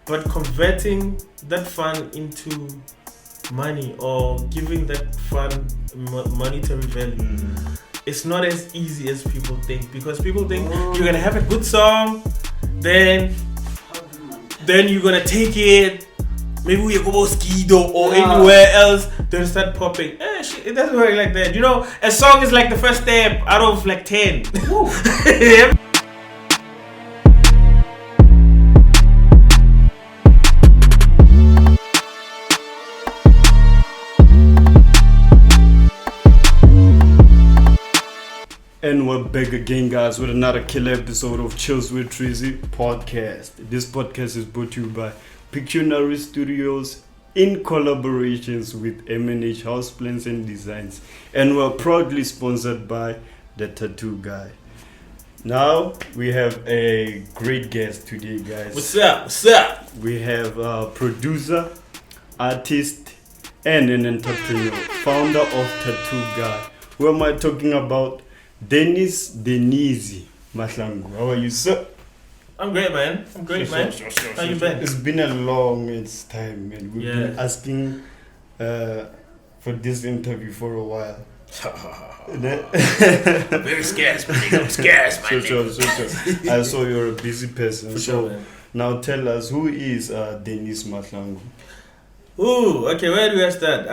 but converting that fun into money or giving that fun monetary value, it's not as easy as people think, because people think you're gonna have a good song, then you're gonna take it, maybe we go Skido or anywhere else, then start popping. Shit, it doesn't work like that. You know, a song is like the first step out of like 10. And we're back again, guys, with another killer episode of Chills with Dnizy podcast. This podcast is brought to you by Pictionary Studios in collaborations with M&H House Plans and Designs. And we're proudly sponsored by The Tattoo Guy. Now, we have a great guest today, guys. What's up? What's up? We have a producer, artist, and an entrepreneur, founder of Tattoo Guy. Who am I talking about? Dnizy Mahlangu. How are you, sir? I'm great, man. I'm great, man. How you been? It's been a long time, man. We've been asking for this interview for a while. I'm very scarce, man. I'm scarce, man. Sure. I saw you're a busy person. For sure, man. Now tell us, who is Dnizy Mahlangu? Ooh, okay, where do I start?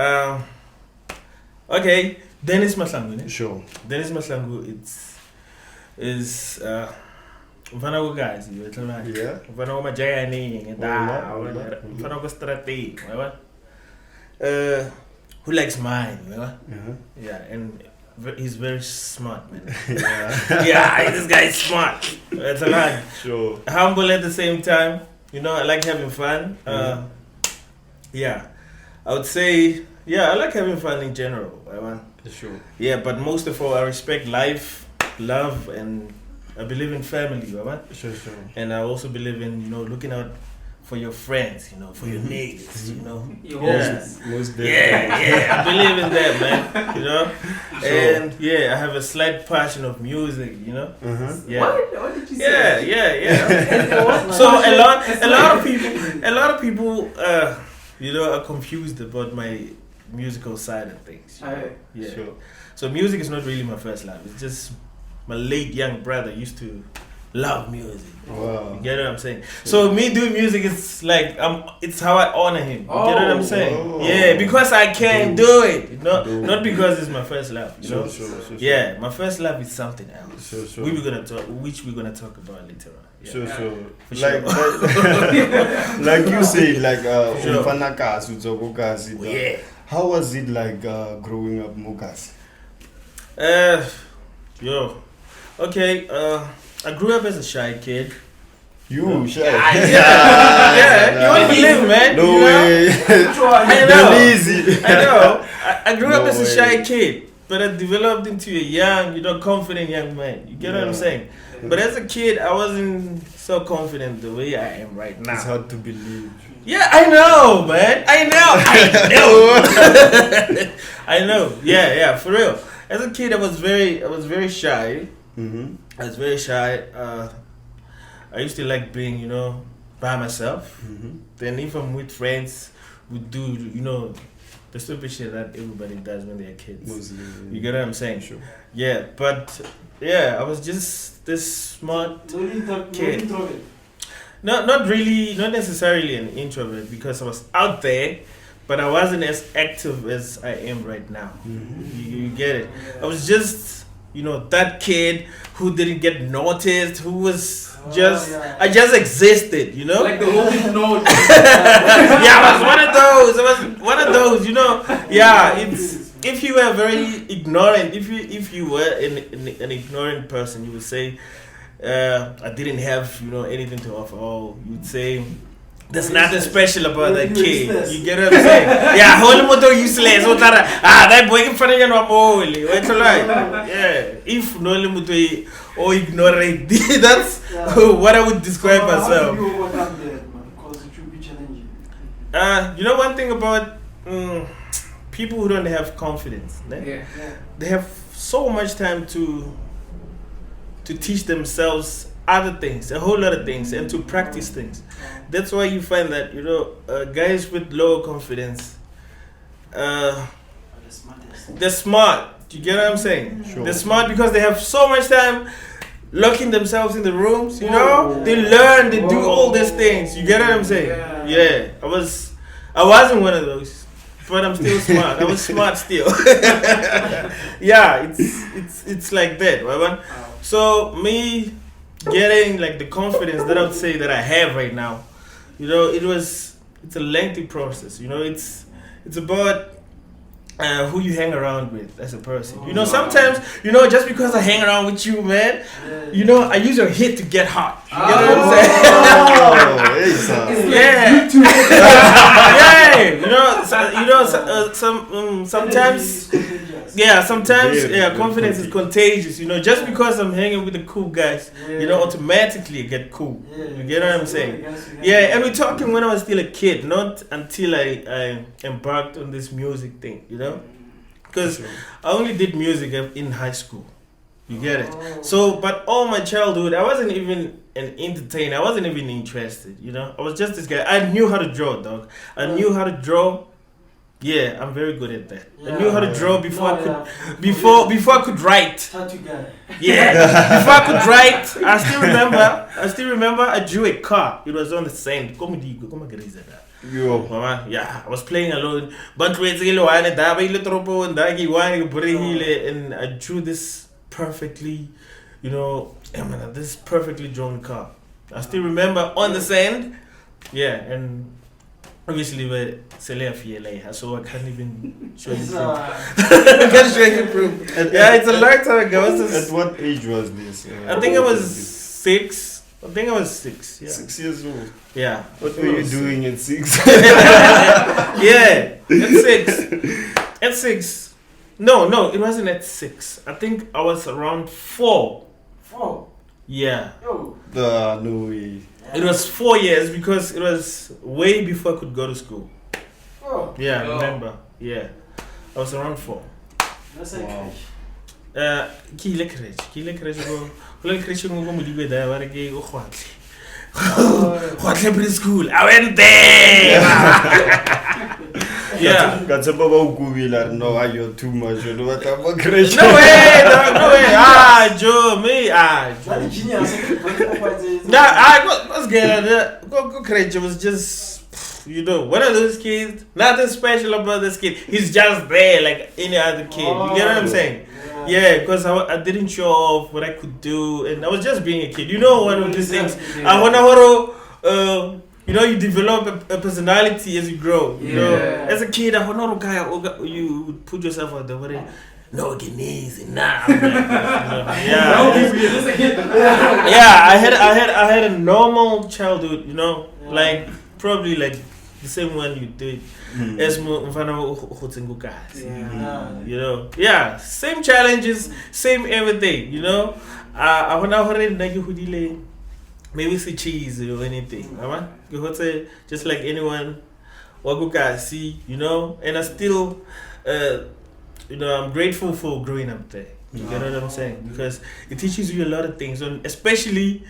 Okay, Dnizy Mahlangu. Sure. Dnizy Mahlangu, is mfana ko guys, you know, Yeah. mfana ko majayani ngenda, mfana ko strategy, who likes mine, you know? Yeah, and he's very smart, man. Yeah, this guy is smart. That's a lot. Sure. Humble at the same time. You know, I like having fun. Yeah, I would say, I like having fun in general. Sure. Yeah, but most of all, I respect life, love, and I believe in family. Sure. And I also believe in, you know, looking out for your friends, you know, for your neighbors, you know. Most I believe in that, man. You know, and I have a slight passion of music, you know. Yeah. What did you say? Yeah. So a lot of people, you know, are confused about my musical side of things. You know? Yeah. Sure. So music is not really my first love. It's just my late young brother used to love music. Wow. You get what I'm saying? So me doing music is like it's how I honor him. You get what I'm saying? Yeah, because I can do it. Not because it's my first love. You know? Sure. Yeah, my first love is something else. Sure. We're gonna talk about later on. Yeah. Sure. For Like you say, like umfana kasi uzogo kasi. Yeah. How was it like growing up Mukas? Okay, I grew up as a shy kid. You shy? Yeah, you want to live, man. No you know? way. I know. Dnizy. I know. I grew up No as a way. shy kid, but I developed into a young, you know, confident young man. You get what I'm saying? But as a kid, I wasn't so confident the way I am right now. It's hard to believe. Yeah, I know, man. I know. I know. Yeah, for real. As a kid, I was very shy. I was very shy. I used to like being, you know, by myself. Then if I'm with friends, we do, you know, the stupid shit that everybody does when they're kids. Mostly. You get what I'm saying? Sure. Yeah, but I was just this smart kid. Not really, not necessarily an introvert, because I was out there, but I wasn't as active as I am right now. You get it? I was just, you know, that kid who didn't get noticed, who was I just existed, you know? Like the whole note. I was one of those, you know? Yeah, it's, if you were very ignorant, if you were an ignorant person, you would say, I didn't have, you know, anything to offer. Oh, you'd say, there's nothing special about that kid. You get what I'm saying? Yeah, holy moto useless. That boy in front of you no holy. What's right? Yeah, if no moto or ignorant, that's what I would describe myself. You know one thing about people who don't have confidence, they have so much time to teach themselves other things, a whole lot of things, and to practice things. That's why you find that, guys with low confidence, they're smart. Do you get what I'm saying? Sure. They're smart because they have so much time locking themselves in the rooms, They learn, they do all these things. You get what I'm saying? Yeah. I wasn't one of those, but I'm still smart. I was smart still. Yeah, it's like that, right? So me getting like the confidence that I would say that I have right now, it's a lengthy process. It's about who you hang around with as a person. Sometimes, just because I hang around with you, man, I use your hit to get hot. You get what I'm saying? Yeah. Sometimes, confidence is contagious. Just because I'm hanging with the cool guys, automatically I get cool. You get what I'm saying? Yeah, and we're talking when I was still a kid, not until I embarked on this music thing, because I only did music in high school. You get it? So, but all my childhood, I wasn't even an entertainer. I wasn't even interested, I was just this guy. I knew how to draw, dog. I knew how to draw. Yeah, I'm very good at that. I knew how to draw before I could write. Yeah, before I could write. I still remember I drew a car. It was on the sand. Mama, yeah, I was playing alone. But and I drew this perfectly, this perfectly drawn car. I still remember on the sand. Yeah, and obviously we're Selea, so I can't even show you proof. I can't show you proof. Yeah, it's a long time ago. At what age was this? I think I was 6. Yeah. 6 years old. Yeah. What were you doing at 6? Yeah, at 6. No, it wasn't at 6. I think I was around 4. 4? Yeah. No way. It was 4 years because it was way before I could go to school. Yeah, I remember. Yeah. I was around 4. That's like wow. Kile crash go. Kule crash go mo libe da ba re ke o khwatle. Khwatle preschool. I went there. Yeah. Got about Ukubila. No, you're too much. You know what I'm crash. No way. Joe, me. Joe. Nah, what's going Go crash was just, one of those kids. Nothing special about this kid. He's just there like any other kid. You get what I'm saying? Yeah, because I didn't show off what I could do, and I was just being a kid. One of these things. You develop a personality as you grow. As a kid, you would put yourself out there. No, Dnizy, nah. I had a normal childhood. Like probably like the same one you did. As same challenges, same everything, I want to maybe see cheese or anything. Just like anyone, see, and I still, I'm grateful for growing up there. You get what I'm saying? Because it teaches you a lot of things, especially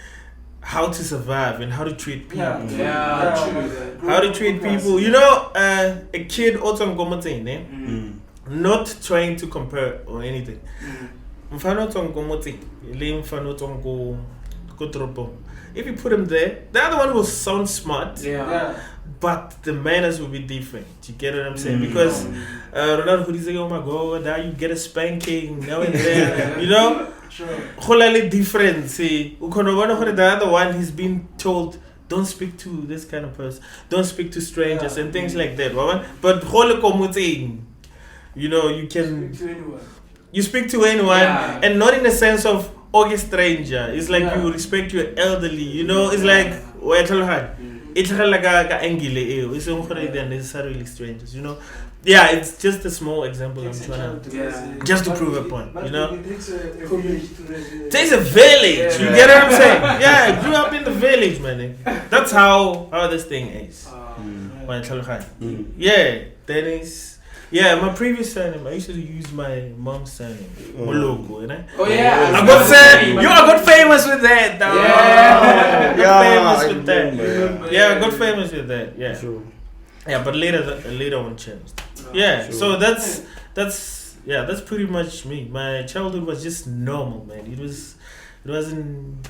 how to survive and how to treat people. How to treat people. A kid also not trying to compare or anything. If you put him there, the other one will sound smart. But the manners will be different. You get what I'm saying? Because Ronaldo is like, oh my God, now you get a spanking now and then. Sure. Different. See, the other one, he's been told, don't speak to this kind of person, don't speak to strangers and things like that. But you can speak to anyone, and not in the sense of a stranger. It's like you respect your elderly. It's like it's like it's not necessarily strangers. Yeah, it's just a small example I'm trying to just to prove a point, It takes a village, you get what I'm saying? Yeah, I grew up in the village, man. That's how this thing is. Yeah, Dennis. Yeah, my previous surname, I used to use my mom's surname. Mologo, Oh yeah. I got famous famous with that, though. Yeah. Got famous I with that. remember, Yeah, got famous with that. Yeah. Sure. Yeah, but later on changed. Yeah, Sure. so that's pretty much me. My childhood was just normal, man. It wasn't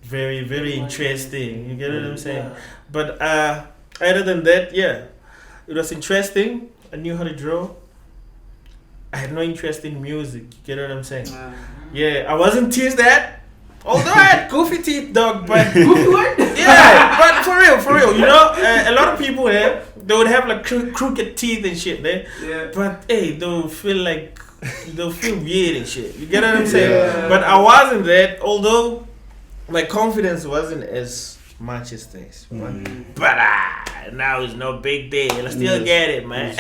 very interesting. You get what I'm saying? But other than that, yeah, it was interesting. I knew how to draw. I had no interest in music. You get what I'm saying? Yeah, I wasn't teased at. Although I had goofy teeth, dog, but Goofy what? yeah, but for real, you know, a lot of people here, they would have like crooked teeth and shit, there. Yeah. But hey, they'll feel weird and shit. You get what I'm saying? Yeah. But I wasn't that, although my confidence wasn't as much as this. But now it's no big deal. I still get it, man.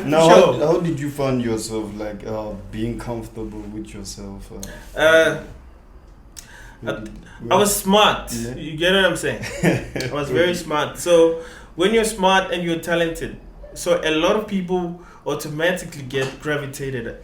Now, Sure. how did you find yourself like being comfortable with yourself? I was smart. Yeah. You get what I'm saying? I was very smart. So when you're smart and you're talented, so a lot of people automatically get gravitated,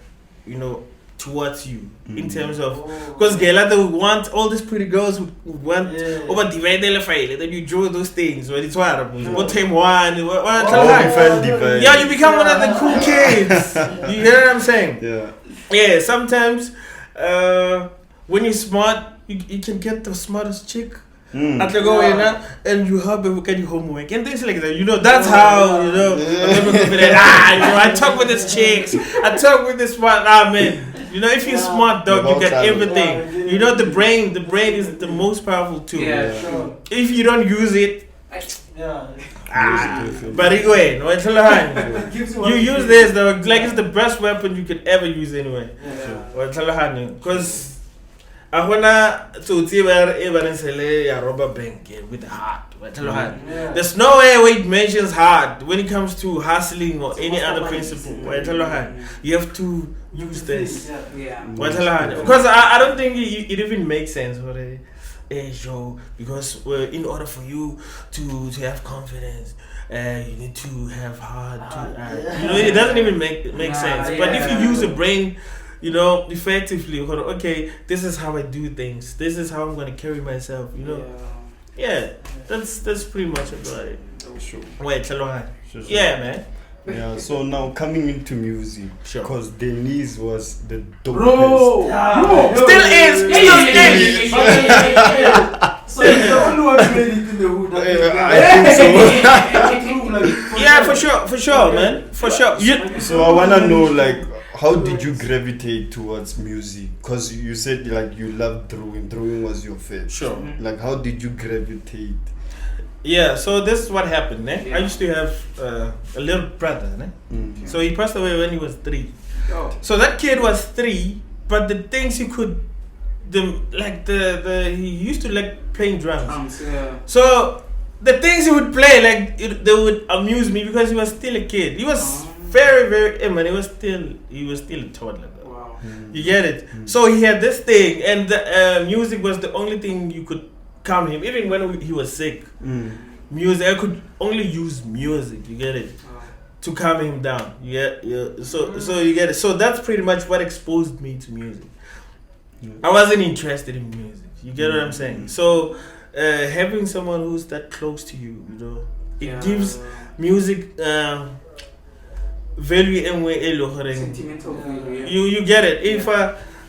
you know, towards you in terms of because they would want all these pretty girls would want over divide the file. Then you draw those things. But it's what time one? Divide. Yeah, you become one of the cool kids. You get what I'm saying? Yeah. Yeah. Sometimes when you're smart, you can get the smartest chick. At the go in and you help them get your homework and things like that. You know, that's how, you know, I talk with these chicks. I talk with this one. Man. You know, if you're smart, dog, you get everything. You know, the brain is the most powerful tool. Yeah, sure. If you don't use it, but anyway, no, it's you use this, though, like it's the best weapon you could ever use anyway. Because I wanna to see where even say a rubber bank with heart. There's no way it mentions hard when it comes to hustling or any other principle. You have to use this. Because I don't think it even makes sense for a show. Because in order for you to have confidence, you need to have heart. You know, it doesn't even make sense. But if you use a brain, you know, effectively, okay, this is how I do things. This is how I'm gonna carry myself. You know, yeah, that's pretty much about it. Sure. Wait, Sure. yeah, man. Yeah, so now coming into music, Sure. because Dnizy was the dopest. Bro! Still is. So he's the only one who made it in the hood. I think so. Yeah, for sure, man, for sure. So I wanna know, like, how did you gravitate towards music? Because you said like you loved drawing. Drawing was your favorite. Sure. Like, how did you gravitate? Yeah, so this is what happened. I used to have a little brother. So he passed away when he was 3. So that kid was 3, but the things he could, he used to like playing drums. So the things he would play, like they would amuse me because he was still a kid. He was very man. He was still a toddler. Wow. You get it? So he had this thing, and the music was the only thing you could calm him. Even when he was sick, music, I could only use music. You get it? To calm him down. Yeah. So you get it. So that's pretty much what exposed me to music. I wasn't interested in music. You get what I'm saying? So having someone who's that close to you, you know, it gives music value and way Sentimental value. you get it. If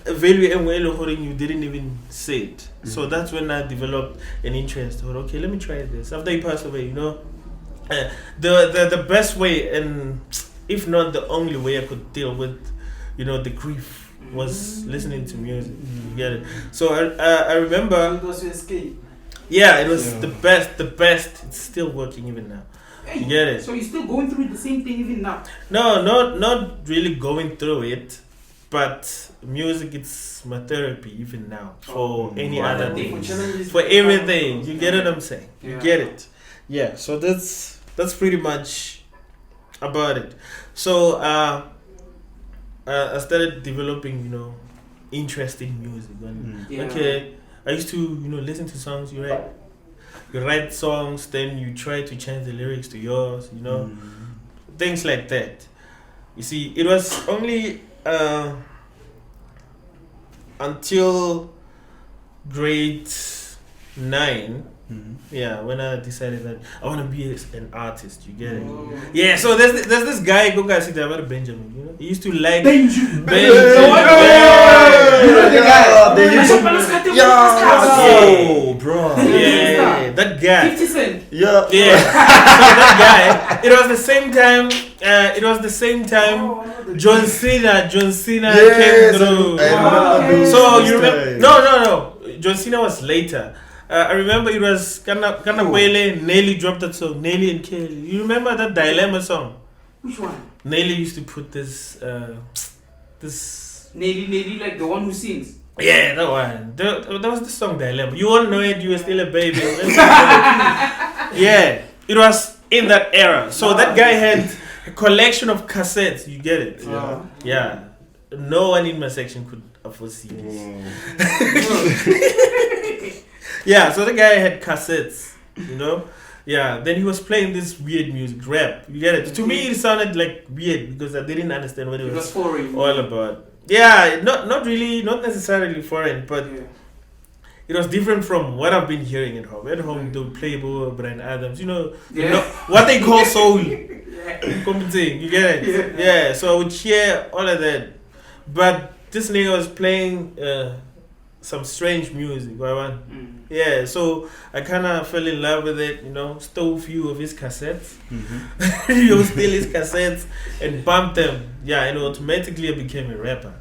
value and way you didn't even say it. So that's when I developed an interest. Okay, let me try this. After he passed away, you know, the best way, and if not the only way I could deal with, you know, the grief was listening to music. You get it? So I remember. It was your escape. Yeah, it was the best. It's still working even now. You get it? So you're still going through the same thing even now? No, not really going through it, but music, it's my therapy even now for any other thing, for everything. You get what I'm saying? You get it? Yeah. So that's pretty much about it. So I started developing, you know, interest in music. And, okay, I used to, you know, listen to songs. You write songs, then you try to change the lyrics to yours, you know, things like that. You see, it was only until grade 9. Mhm. Yeah, when I decided that I want to be an artist, you get it? Oh. Yeah, so there's this guy, go guys, about Benjamin, you know? He used to like Benjamin. Benjamin. You know the guy? They used to- Yeah, bro. Yeah, that guy. 50 Cent. Yeah. Yeah, so that guy. It was the same time. John Cena Yes, came through. I remember those So you remember? times. No. John Cena was later. I remember it was Kana Wele. Nelly dropped that song. Nelly and Kelly. You remember that Dilemma song? Which one? Nelly used to put this. Nelly, like the one who sings. Yeah, that one. That was the song Dilemma. You won't know it. You were still a baby. Yeah, it was in that era. So that guy had a collection of cassettes. You get it? Yeah. No one in my section could afford CDs. Yeah, so the guy had cassettes, you know? Yeah, then he was playing this weird music, rap. You get it? To me, it sounded like weird because I didn't understand what it It was was foreign. all about. Yeah, not really, not necessarily foreign, but it was different from what I've been hearing at home. At home, the Playboy, Brian Adams, you know what they call soul. You get it? Yeah, so I would hear all of that. But this nigga was playing some strange music. Yeah, so I kind of fell in love with it, you know, stole a few of his cassettes. He would steal his cassettes and bumped them. Yeah, and automatically I became a rapper.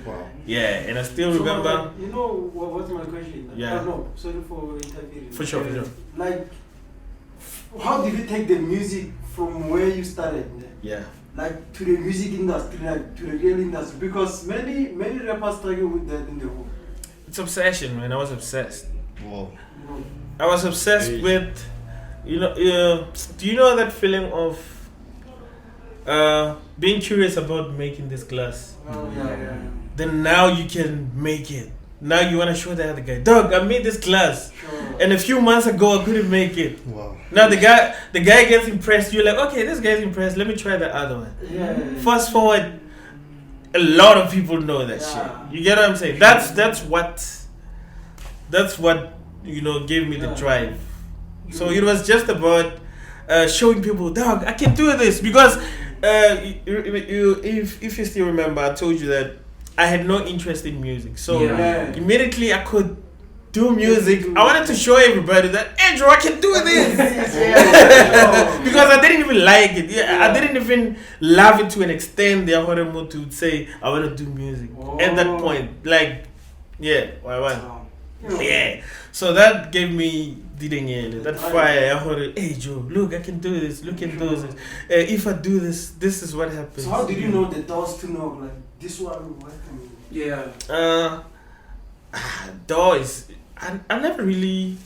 Wow. Yeah, and I still remember. You know what's my question? Yeah. No, sorry for interfering. For sure. Like, how did you take the music from where you started? Yeah. Like to the music industry, like to the real industry, because many rappers struggle with that in the world. It's obsession, man. I was obsessed. Wow. I was obsessed with, you know, do you know that feeling of being curious about making this glass? Yeah. Then now you can make it. Now you want to show the other guy, dog, I made this glass. Sure. And a few months ago I couldn't make it. Wow. Now the guy gets impressed. You're like, okay, this guy's impressed. Let me try the other one. Yeah. Fast forward, a lot of people know that shit. You get what I'm saying? That's what you know gave me the drive. So it was just about showing people, dog, I can do this because if you still remember, I told you that I had no interest in music. So immediately I could do music. I wanted to show everybody that, Andrew, I can do this. Because I didn't even like it. I didn't even love it to an extent that I wanted to say I want to do music. At that point, like, yeah. So that gave me that fire. I heard, hey Joe, look, I can do this. Look at those. If I do this, this is what happens. So how did you know the doors to know like this one? Doors. I never really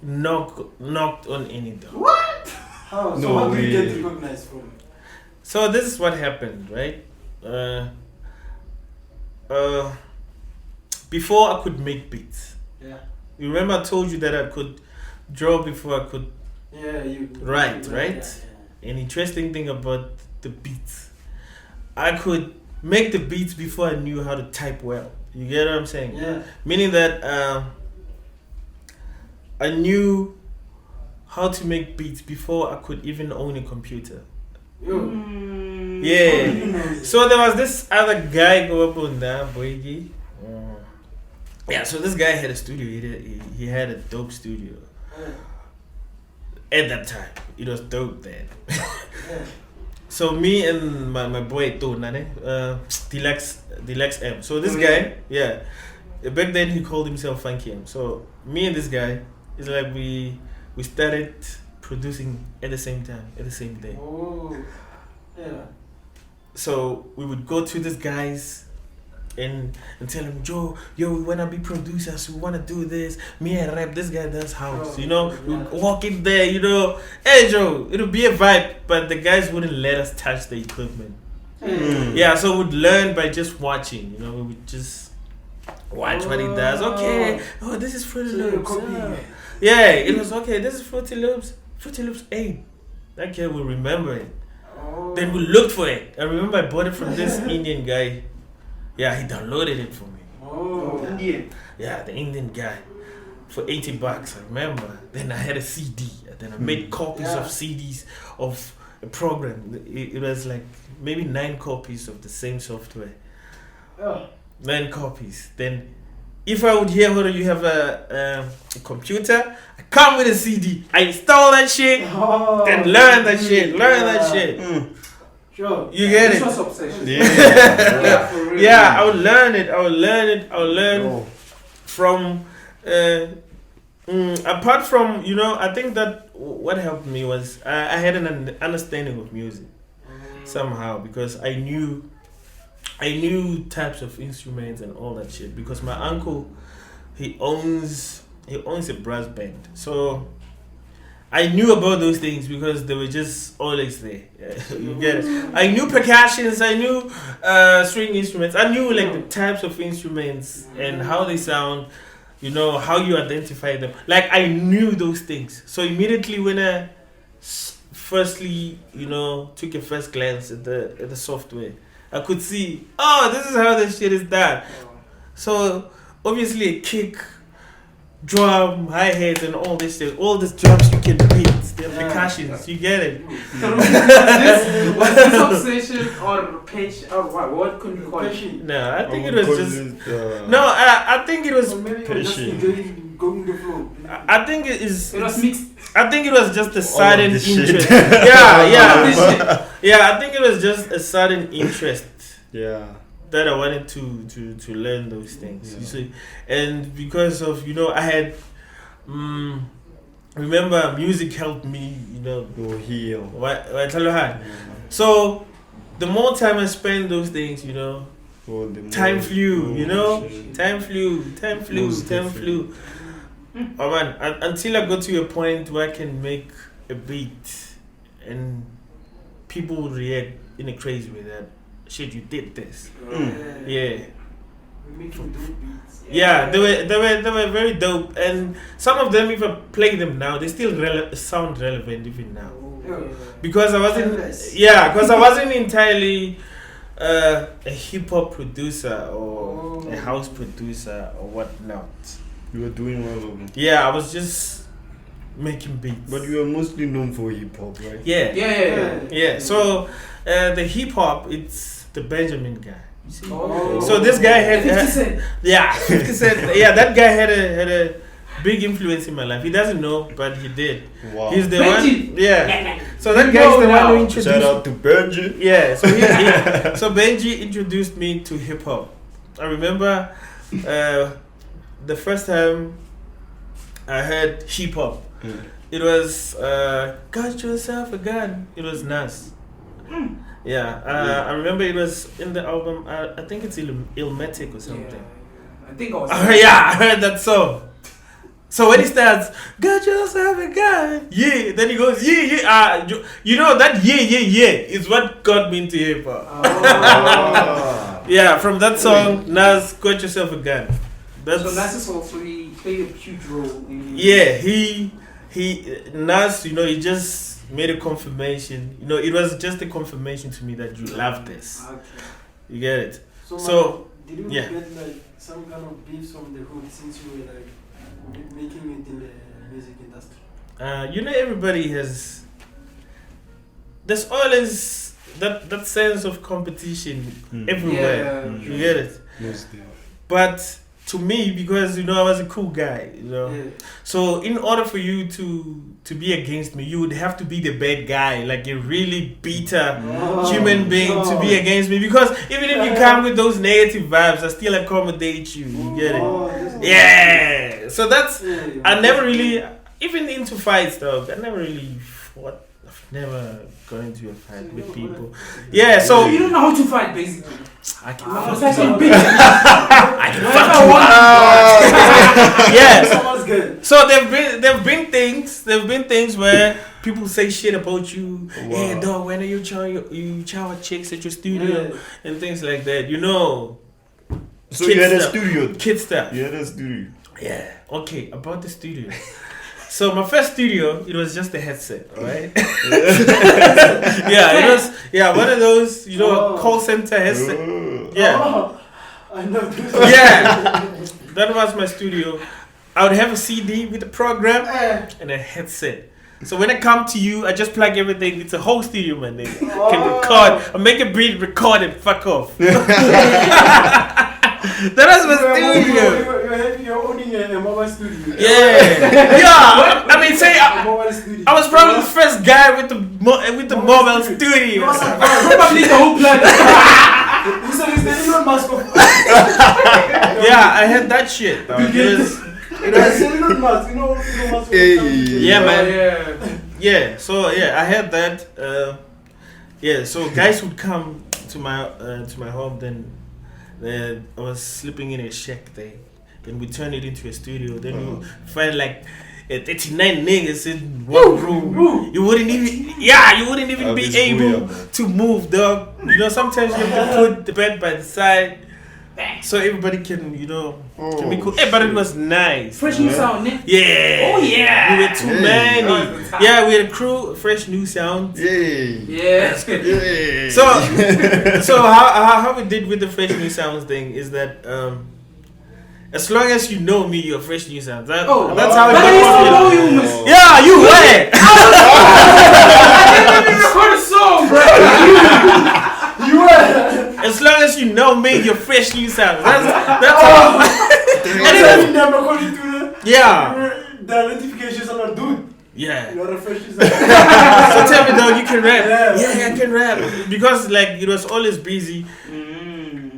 knocked on any door. What? How? So No how did you way. get recognized from? So this is what happened, right? Before I could make beats. Yeah. You remember I told you that I could draw before I could write, right? Yeah. An interesting thing about the beats, I could make the beats before I knew how to type well. You get what I'm saying? Yeah. Meaning that I knew how to make beats before I could even own a computer. Yeah. So there was this other guy go up on that Boygi. Yeah, so this guy had a studio. He had a dope studio. At that time, it was dope then. So me and my boy Deluxe M. So this guy, back then he called himself Funky M. So me and this guy, it's like we started producing at the same time, at the same day. So we would go to this guy's and tell him, Joe, yo, we wanna be producers, we wanna do this. Me and rap, this guy does house, you know. We walk in there, you know. Hey Joe, it'll be a vibe, but the guys wouldn't let us touch the equipment. Yeah, so we'd learn by just watching, you know. We would just watch what he does. Okay, this is Fruity Loops. Yeah, it was okay. This is Fruity Loops. Fruity Loops 8. That kid will remember it. Then we looked for it. I remember I bought it from this Indian guy. Yeah, he downloaded it for me. Indian. Yeah, the Indian guy. For $80, I remember. Then I had a CD. Then I made copies of CDs of a program. It was like maybe 9 copies of the same software. 9 copies. Then, if I would hear whether you have a computer, I come with a CD. I install that shit. Then learn that shit. Learn that shit. Sure. You get This it? was obsession. Yeah. For real. Yeah, I would learn it. I would learn from. Apart from, I think that what helped me was I had an understanding of music somehow, because I knew types of instruments and all that shit, because my uncle he owns a brass band, so I knew about those things because they were just always there. You get it? I knew percussions, I knew string instruments, I knew like the types of instruments and how they sound. How you identify them. Like, I knew those things. So immediately when I firstly, took a first glance at the software, I could see, this is how this shit is done. So obviously a kick, drum, hi-hats and all this shit, all these drums you can beat, the percussions, you get it. Was this obsession or pitch or what could you call it? No, I think it was just... I think it was... Or maybe you're just enjoying going with the flow. I think it is... It was mixed. I think it was just a sudden this interest. shit. Yeah, I think it was just a sudden interest. Yeah. That I wanted to learn those things. You see, and because of I had remember music helped me. Go heal. So the more time I spent those things, time flew. Time flew. Oh man, until I got to a point where I can make a beat and people would react in a crazy way that shit, you did this. Yeah. We make dope beats. Yeah, they were very dope, and some of them, if I play them now, they still sound relevant even now. Because I wasn't entirely a hip hop producer or a house producer or whatnot. You were doing all of them. Yeah, I was just making beats. But you were mostly known for hip hop, right? Yeah. So the hip hop, it's the Benjamin guy. Oh. So this guy had 50 Cent. 50 Cent. Yeah, that guy had a big influence in my life. He doesn't know, but he did. Wow. He's the Benji. one. Yeah. So that guy is the one who introduced. Shout out to Benji. Yeah. So Benji introduced me to hip hop. I remember the first time I heard hip hop. It was "Got Yourself a Gun." It was Nas. Yeah, I remember it was in the album. I think it's Illmatic or something. Yeah. I think I was. I heard that song. So when he starts, "Got yourself a gun," yeah, then he goes, yeah. That yeah is what got me into hip hop. Yeah, from that song, Nas, "Got Yourself a Gun." So Nas is also he played a huge role in. Yeah, Nas, he just made a confirmation. It was just a confirmation to me that you love this. Okay. You get it? So did you yeah. get like some kind of beefs from the hood since you were like making it in the music industry? Everybody has. There's always that sense of competition everywhere. Yeah. You get it? Mostly. But to me, because I was a cool guy, Yeah. So in order for you to be against me, you would have to be the bad guy, like a really bitter human being to be against me. Because even if you come with those negative vibes, I still accommodate you. You get it? Yeah. So that's I never really, even into fights though. I never really fought. I've never gone into a fight with people. Yeah. So you don't know how to fight, basically. I can I was fuck you actually up. big. I can fuck you up. Yeah. Someone's good. So there've been things where people say shit about you. Wow. Hey dog, when are you chow chicks at your studio and things like that. So Kid you had a stuff. studio. Kid stuff. You had a studio. Yeah. Okay, about the studio. So my first studio, it was just a headset, alright? Yeah, it was one of those, call center headset. Oh. Yeah. Oh, I know this. Yeah. That was my studio. I would have a CD with a program and a headset. So when I come to you, I just plug everything. It's a whole studio, man. They can record. I make a beat, record it, fuck off. That was my studio. You're owning a mobile studio. Yeah. I mean, say A mobile studio. I was probably the first guy with the mobile studio. Probably the whole planet. This is the Elon Musk of. Yeah, I had that shit. Though. Elon Musk, you know Elon Musk. Yeah, man. Yeah. Yeah, so yeah, I had that. Yeah, so guys would come to my home. Then I was sleeping in a shack there. Then we turn it into a studio. Then you find like 39 niggas in one room. You wouldn't even be able to move, dog. You know, sometimes you have to put the bed by the side so everybody can, can be cool. Hey, but it was nice. Fresh new sound, Nick. Yeah. Oh yeah. We were too many. Yeah, we had a crew, fresh new sounds. Yeah. So how we did with the fresh new sounds thing is that as long as you know me, you're fresh new sounds. That's how it But I used to know you, goes. miss. Yeah, you were. I didn't even record a song, bro. You were. As long as you know me, you're fresh new sounds. That's how. And then according to Yeah. the notifications are not dude. Yeah. You are a fresh So tell me, dog, you can rap. Yeah, I can rap because like it was always busy.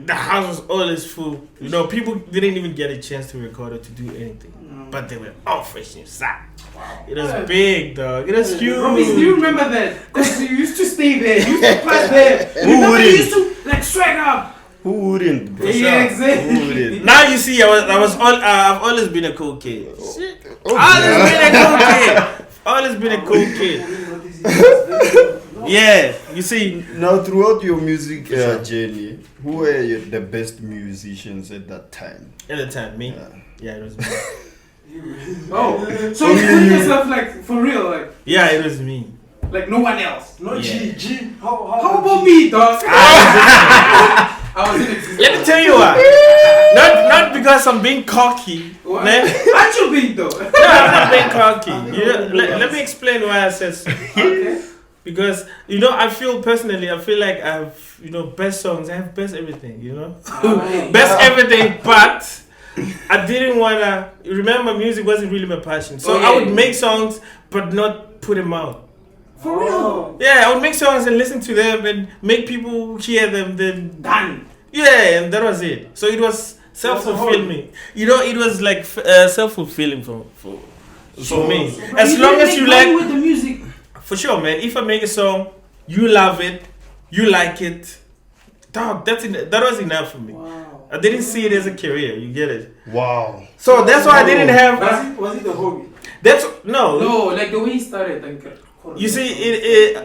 The house was always full. You know, people didn't even get a chance to record or to do anything. But they were all fresh inside. Wow. It was big, dog. It was huge. Robby, do you remember that? Because you used to stay there. You used to play there. Who You used to like swag up. Who wouldn't? Yeah, exactly. Who wouldn't? Now you see, I've always been a cool kid. Always been a cool kid. Yeah, you see. Now, throughout your music journey, who were the best musicians at that time? At the time, me. Yeah, it was me. Oh, so you put yourself like for real, like Yeah, it was me. like no one else. No Yeah. G. How about me, dog? I was in existence. Let me tell you why. Not because I'm being cocky. What? Man. Aren't you being though? No, I'm not being cocky. Let me explain why I said so. Okay. Because I feel personally, I feel like I have best songs. I have best everything. Best everything, but I didn't wanna. Remember, music wasn't really my passion, so I would make songs but not put them out. For real? Yeah, I would make songs and listen to them and make people hear them. Then Done. yeah, and that was it. So it was self-fulfilling. It was like self-fulfilling for me. As long as you like. with the music. For sure, man. If I make a song, you love it, you like it, dog. That was enough for me. Wow. I didn't see it as a career. You get it? Wow. So that's why I didn't have. Was it a hobby? That's no. No, like the way he started, You see,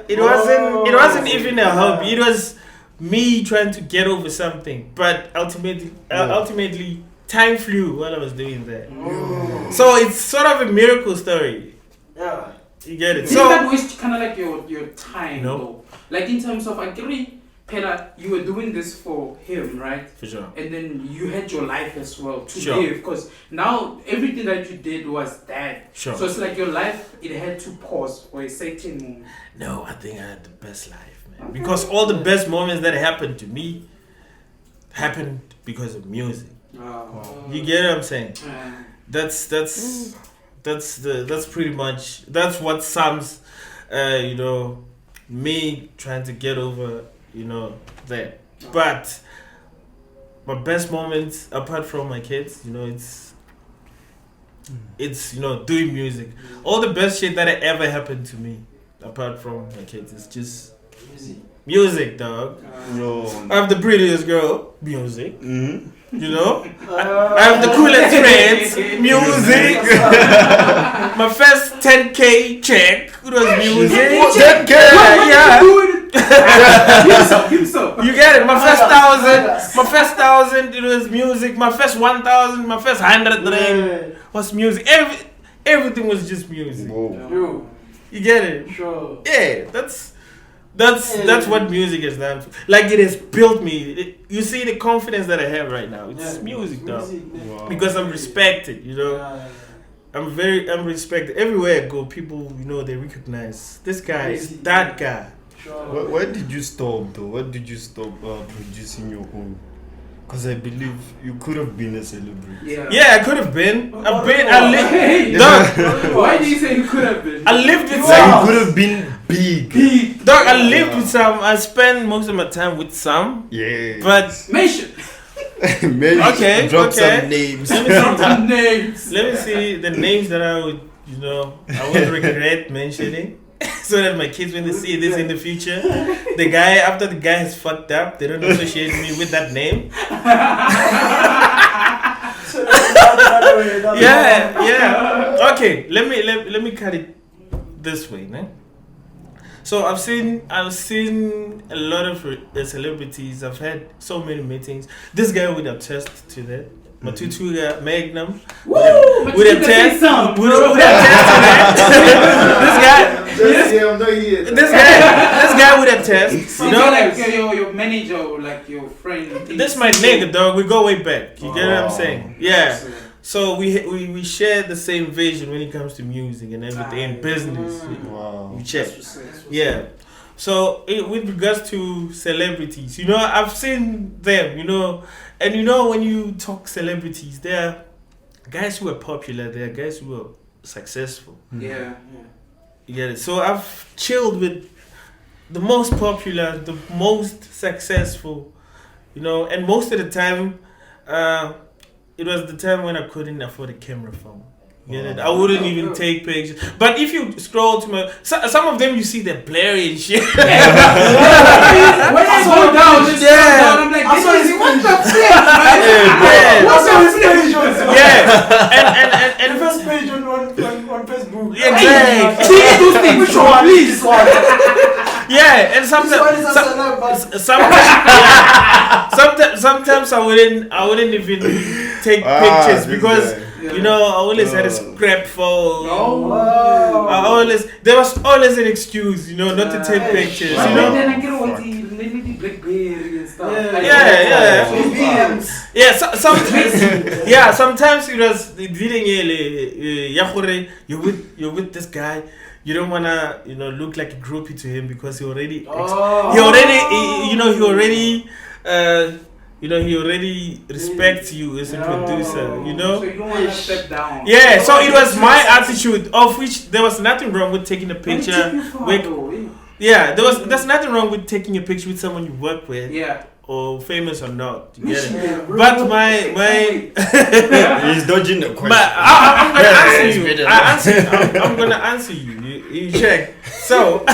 it wasn't even a hobby. It was me trying to get over something. But ultimately, time flew while I was doing that. So it's sort of a miracle story. Yeah. You get it? Didn't So that waste kind of like your time No. though? Like in terms of, I agree, Pela, you were doing this for him, right? for sure. And then you had your life as well to Sure. live, because now everything that you did was that. Sure. So it's like your life, it had to pause for a certain moment. No, I think I had the best life, man. Because all the best moments that happened to me happened because of music. You get what I'm saying? That's pretty much what sums me trying to get over that. But my best moments apart from my kids, it's doing music. All the best shit that ever happened to me apart from my kids is just music, dog. I have the prettiest girl, music. I have the coolest friends, music. My first 10K check, it was music. 10K? Yeah. Give so. You get it? My first 1,000, it was music. My first 1,000, my first 100 rand was music. Everything was just music. Whoa. You get it? Sure. Yeah, That's what music has done. Like it has built me. You see the confidence that I have right now. It's music, though. Wow. Because I'm respected. You know, I'm respected everywhere I go. People, you know, they recognize this guy is that guy. Why did you stop though? Why did you stop producing your own? Because I believe you could have been a celebrity. Yeah, I could have been. Why do you say you could have been? I lived with Like some. you could have been big. Dog, I lived with some. I spend most of my time with some. Yeah. But Mention. Maybe Okay, drop okay. some names. let me see. Some names. Let me see the names that I would, you know, I would regret mentioning. So that my kids, when they see this in the future, the guy, after the guy has fucked up, they don't associate me with that name. Yeah. Okay, let me cut it this way, man. So I've seen a lot of celebrities. I've had so many meetings. This guy would attest to that. Matutuga Magnum would attest to that. This guy would attest. You know, like your manager or like your friend. this my nigga, dog. We go way back. You get what I'm saying? Yeah. So we share the same vision when it comes to music and everything in business. Wow. We check. Yeah. So with regards to celebrities, you know, I've seen them, you know, and you know when you talk celebrities, there are guys who are popular, there are guys who are successful. Yeah. You get it? So I've chilled with the most popular, the most successful, you know, and most of the time, it was the time when I couldn't afford a camera phone. Get it? I wouldn't even take pictures. But if you scroll to my... some of them you see they're blurry and shit. When I go down, I'm like, what the fuck, man? What's on this page? Yeah. And The first page on Facebook. Exactly. See those things, Which one? please. Yeah, and sometimes I wouldn't even take pictures because you know I always had a scrap phone. There was always an excuse, you know, not to take pictures. You know. BlackBerry and stuff. Sometimes it was you're with this guy. You don't wanna, you know, look like a groupie to him because he already respects you as a producer, you know. So you don't want to step down. Yeah, so it was my attitude, of which there was nothing wrong with taking a picture. There's nothing wrong with taking a picture with someone you work with. Yeah. Or famous or not, you get it? But my he's dodging the question. But I'm gonna answer you. I'm gonna answer you. You check. So,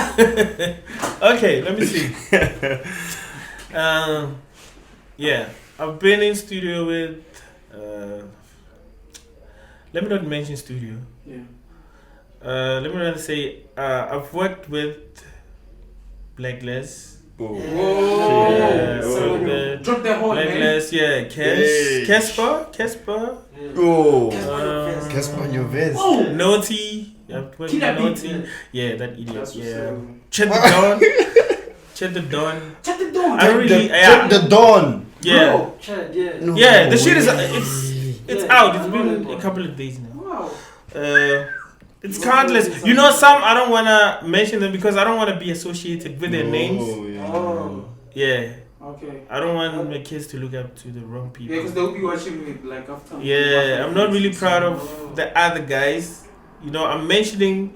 okay, let me see. Yeah, I've been in studio with. Let me not mention studio. Yeah. Let me not say. I've worked with blacklez. Drop the whole blacklez, yeah. Cassper. Cassper Nyovest. Naughty. I've worked with Naughty. Yeah, that idiot. Yeah. Chet the Don. Check the dawn. Yeah. Bro, Chad, No. Yeah, the shit is it's out. It's been a couple of days now. Wow. It's countless. You know, some I don't wanna mention them because I don't wanna be associated with their names. Yeah. Okay. I don't want my kids to look up to the wrong people. Yeah, because they'll be watching me like after. Yeah, I'm not really proud of the other guys. You know, I'm mentioning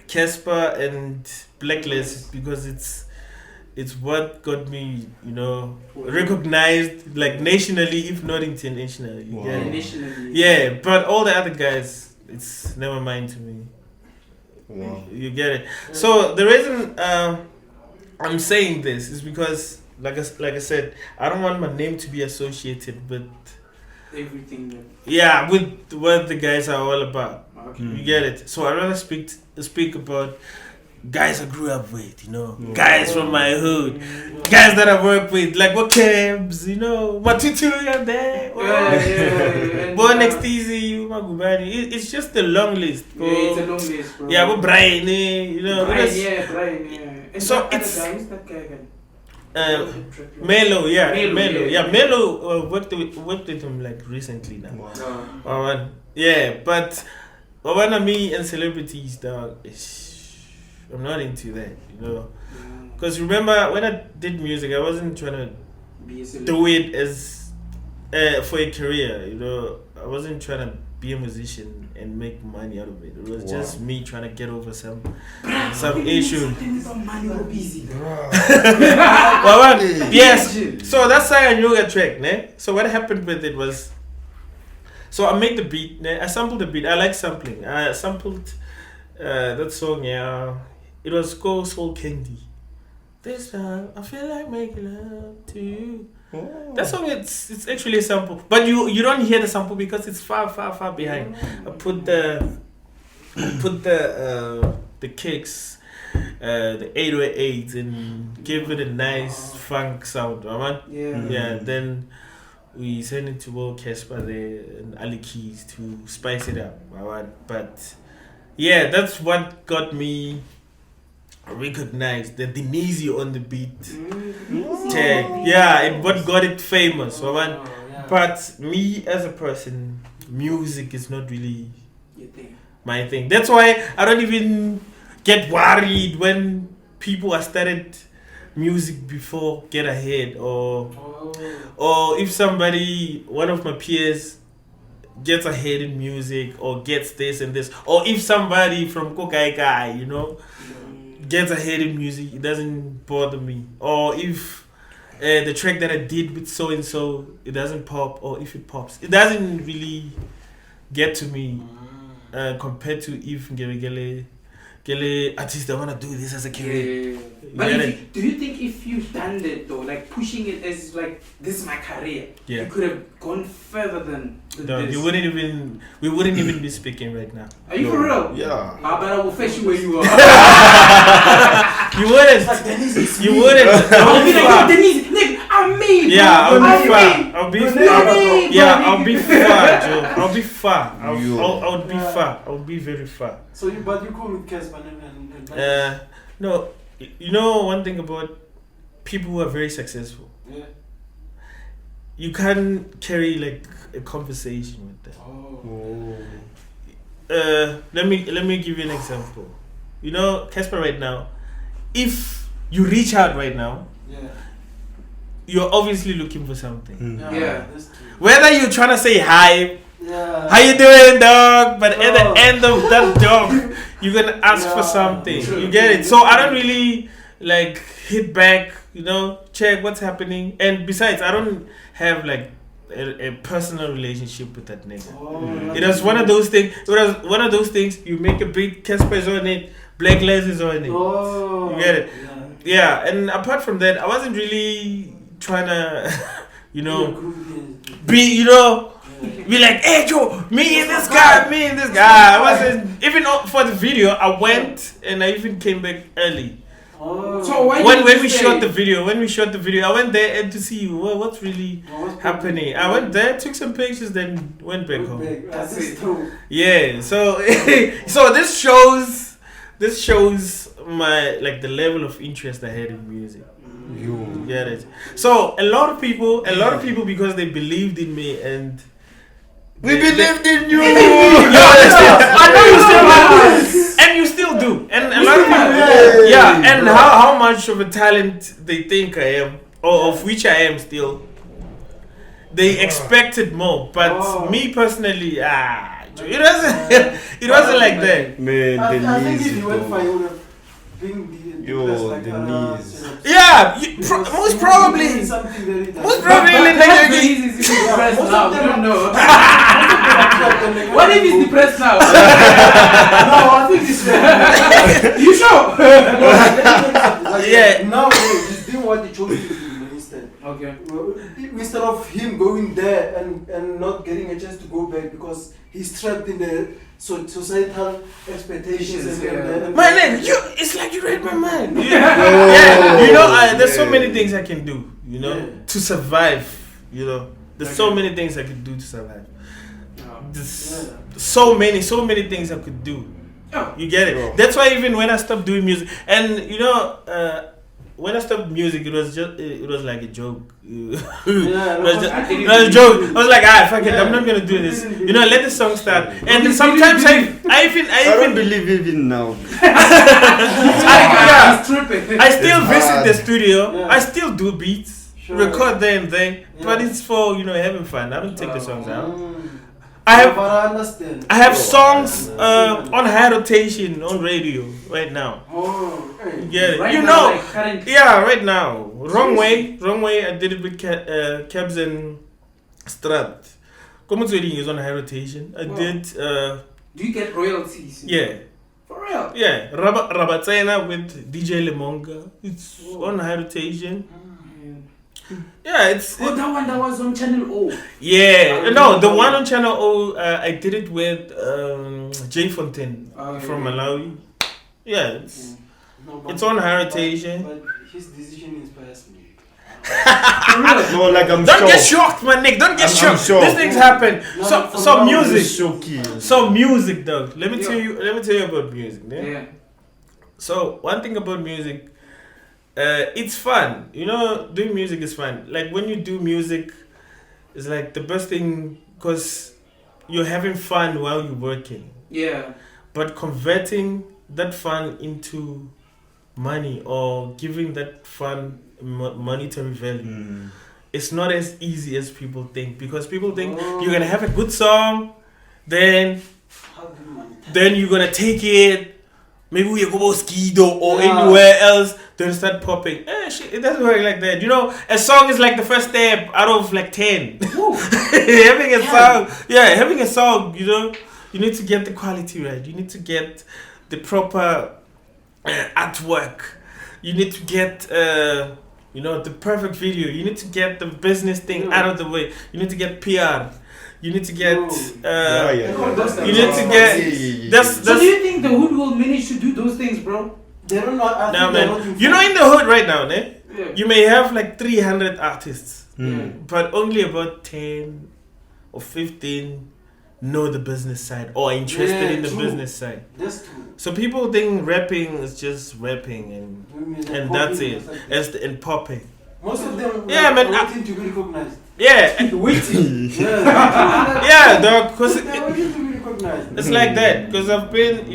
Cassper and blacklez because it's what got me, you know, recognized like nationally, if not internationally. Wow. Yeah. Nationally. Yeah, but all the other guys, it's never mind to me. Wow. You get it. So the reason I'm saying this is because, like I said, I don't want my name to be associated with Everything. with what the guys are all about. Okay. You get it. So I rather speak about guys I grew up with, you know, guys from my hood, guys that I work with, like what cabs, you know, Matutu, you're there, Boy Next Dnizy, Magubani. It's just a long list. Yeah, it's a long list, bro. Yeah, but Brian, you know. Brian, because- And So that other it's- guy, who's that guy again? Melo, yeah, Melo, Melo, yeah. yeah, Melo worked with him like recently now. Wow. Yeah, but me and celebrities, dog, I'm not into that, you know. Because remember when I did music, I wasn't trying to Be a celebrity. do it as for a career, you know. I wasn't trying to be a musician and make money out of it. It was just me trying to get over some issue. Yes. So that's why I knew a track, ne? So what happened with it was, so I made the beat, ne? I sampled the beat. I like sampling. I sampled that song, yeah. It was called Soul Candy. This time I feel like making love to you. That song, it's actually a sample, but you don't hear the sample because it's far behind. I put the kicks, the 808s, and give it a nice funk sound, man. Yeah. Then we sent it to Cassper there and Ali Keys to spice it up, man. But yeah, that's what got me recognized, the Dnizy on the beat tag. Yeah, and what got it famous, man. But me as a person, music is not really my thing. That's why I don't even get worried when people have started music before Get Ahead, or if somebody, one of my peers, gets ahead in music or gets this and this, or if somebody from Kokaikai, you know, gets ahead in music, it doesn't bother me. Or if the track that I did with so and so, it doesn't pop, or if it pops, it doesn't really get to me compared to if Gele artists that wanna do this as a career. But do you think if you've done that though, like pushing it as like this is my career, you could have gone further than No, this? we wouldn't even be speaking right now. Are you for real? Yeah. But I will fetch you where you are. You wouldn't. You wouldn't. I'll be like, yo, Dnizy, nigga, I'm me. Yeah, bro. I'll be far. I'm me. I'll be You're far. me, Yeah, bro. I'll be far, Joe. I'll be far. I Yo. would be far. I would be very far. So you cool with Cassper and No, you know one thing about people who are very successful, yeah. you can't carry like a conversation with them. Let me give you an example. You know, Cassper right now, if you reach out right now, you're obviously looking for something. Yeah. That's true. Whether you're trying to say hi, Yeah. how you doing, dog? But at the end of that dog, you're gonna ask for something. True. You get it? So I don't really like hit back, you know, check what's happening. And besides, I don't have like a personal relationship with that nigga. It was one of those things. It was one of those things. You make a beat, Cassper is on it, blacklez is on it. You get it? Yeah. And apart from that, I wasn't really trying to, you know, be, you know. Be like, hey Joe, me and this guy. I wasn't even for the video. I went and I even came back early. So When we shot the video, I went there and to see what's really happening. I went there, took some pictures, then went back home. That's it. True. Yeah, so so this shows my like the level of interest I had in music. You get it? So a lot of people because they believed in me and We believed in you. I know you still do. And you still do. And a lot of people, and how much of a talent they think I am, or of which I am still. They expected more, but me personally, it wasn't like that. Man, I think if Dnizy, you went though. for you would have been The knees. Yeah, most probably. Something very Most probably, Dnizy is depressed now. We don't know. What if he's depressed now? No, I think it's You sure? Yeah. Now he's doing what they chose to do instead. Okay. Instead of him going there and not getting a chance to go back because he's trapped in the societal expectations and My name, it's like you read my mind. Yeah, you know, there's so many things I can do, you know, to survive. You know, there's so many things I can do to survive. There's so many things I could do. Oh. You get it? Yeah. That's why even when I stopped doing music, and you know, when I stopped music, it was like a joke. It was a joke. I was like, fuck it, I'm not gonna do this. You know, let the song start. And then sometimes I don't believe even now. I still visit the studio. I still do beats, record there and then, but it's for having fun. I don't take the songs out. I have songs on high rotation on radio right now. Yeah, Right you now, know, like current- yeah, right now. Wrong way. I did it with Cabs and Strat. Komutsweding is on high rotation. I did. Do you get royalties? Yeah. For real? Yeah, Rabatsena with DJ Lemonga. It's on high rotation. Yeah, it's. Oh, that one that was on Channel O. Yeah, no, the one on Channel O, I did it with Jay Fontaine from Malawi. Yeah, it's on high rotation. But his decision inspires me. No, like I'm Don't sure. get shocked, my Nick. Don't get I'm shocked. sure. These things happen. No, So from music. Shoki. So music, though. Let me tell you about music. Yeah. So one thing about music, it's fun. You know, doing music is fun. Like when you do music, it's like the best thing because you're having fun while you're working. Yeah. But converting that fun into money or giving that fun monetary value, it's not as easy as people think. Because people think you're gonna have a good song, then you're gonna take it. Maybe we go Skido or anywhere else, then start popping. Shit, it doesn't work like that. You know, a song is like the first step out of like 10. having a song, you know, you need to get the quality right. You need to get the proper artwork. You need to get, the perfect video. You need to get the business thing out of the way. You need to get PR. You need to get. You need to get. So do you think the hood will manage to do those things, bro? They don't know. Nah, man. You know, in the hood right now, Yeah. you may have like 300 artists, Yeah. but only about 10 or 15 know the business side or are interested in the business side. That's true. So people think rapping is just rapping and that's it, and popping. Most of them Yeah, man, waiting to be recognized. Yeah, Waiting. yeah, dog. Cause They're waiting to be recognized. it's like that. Cause I've been,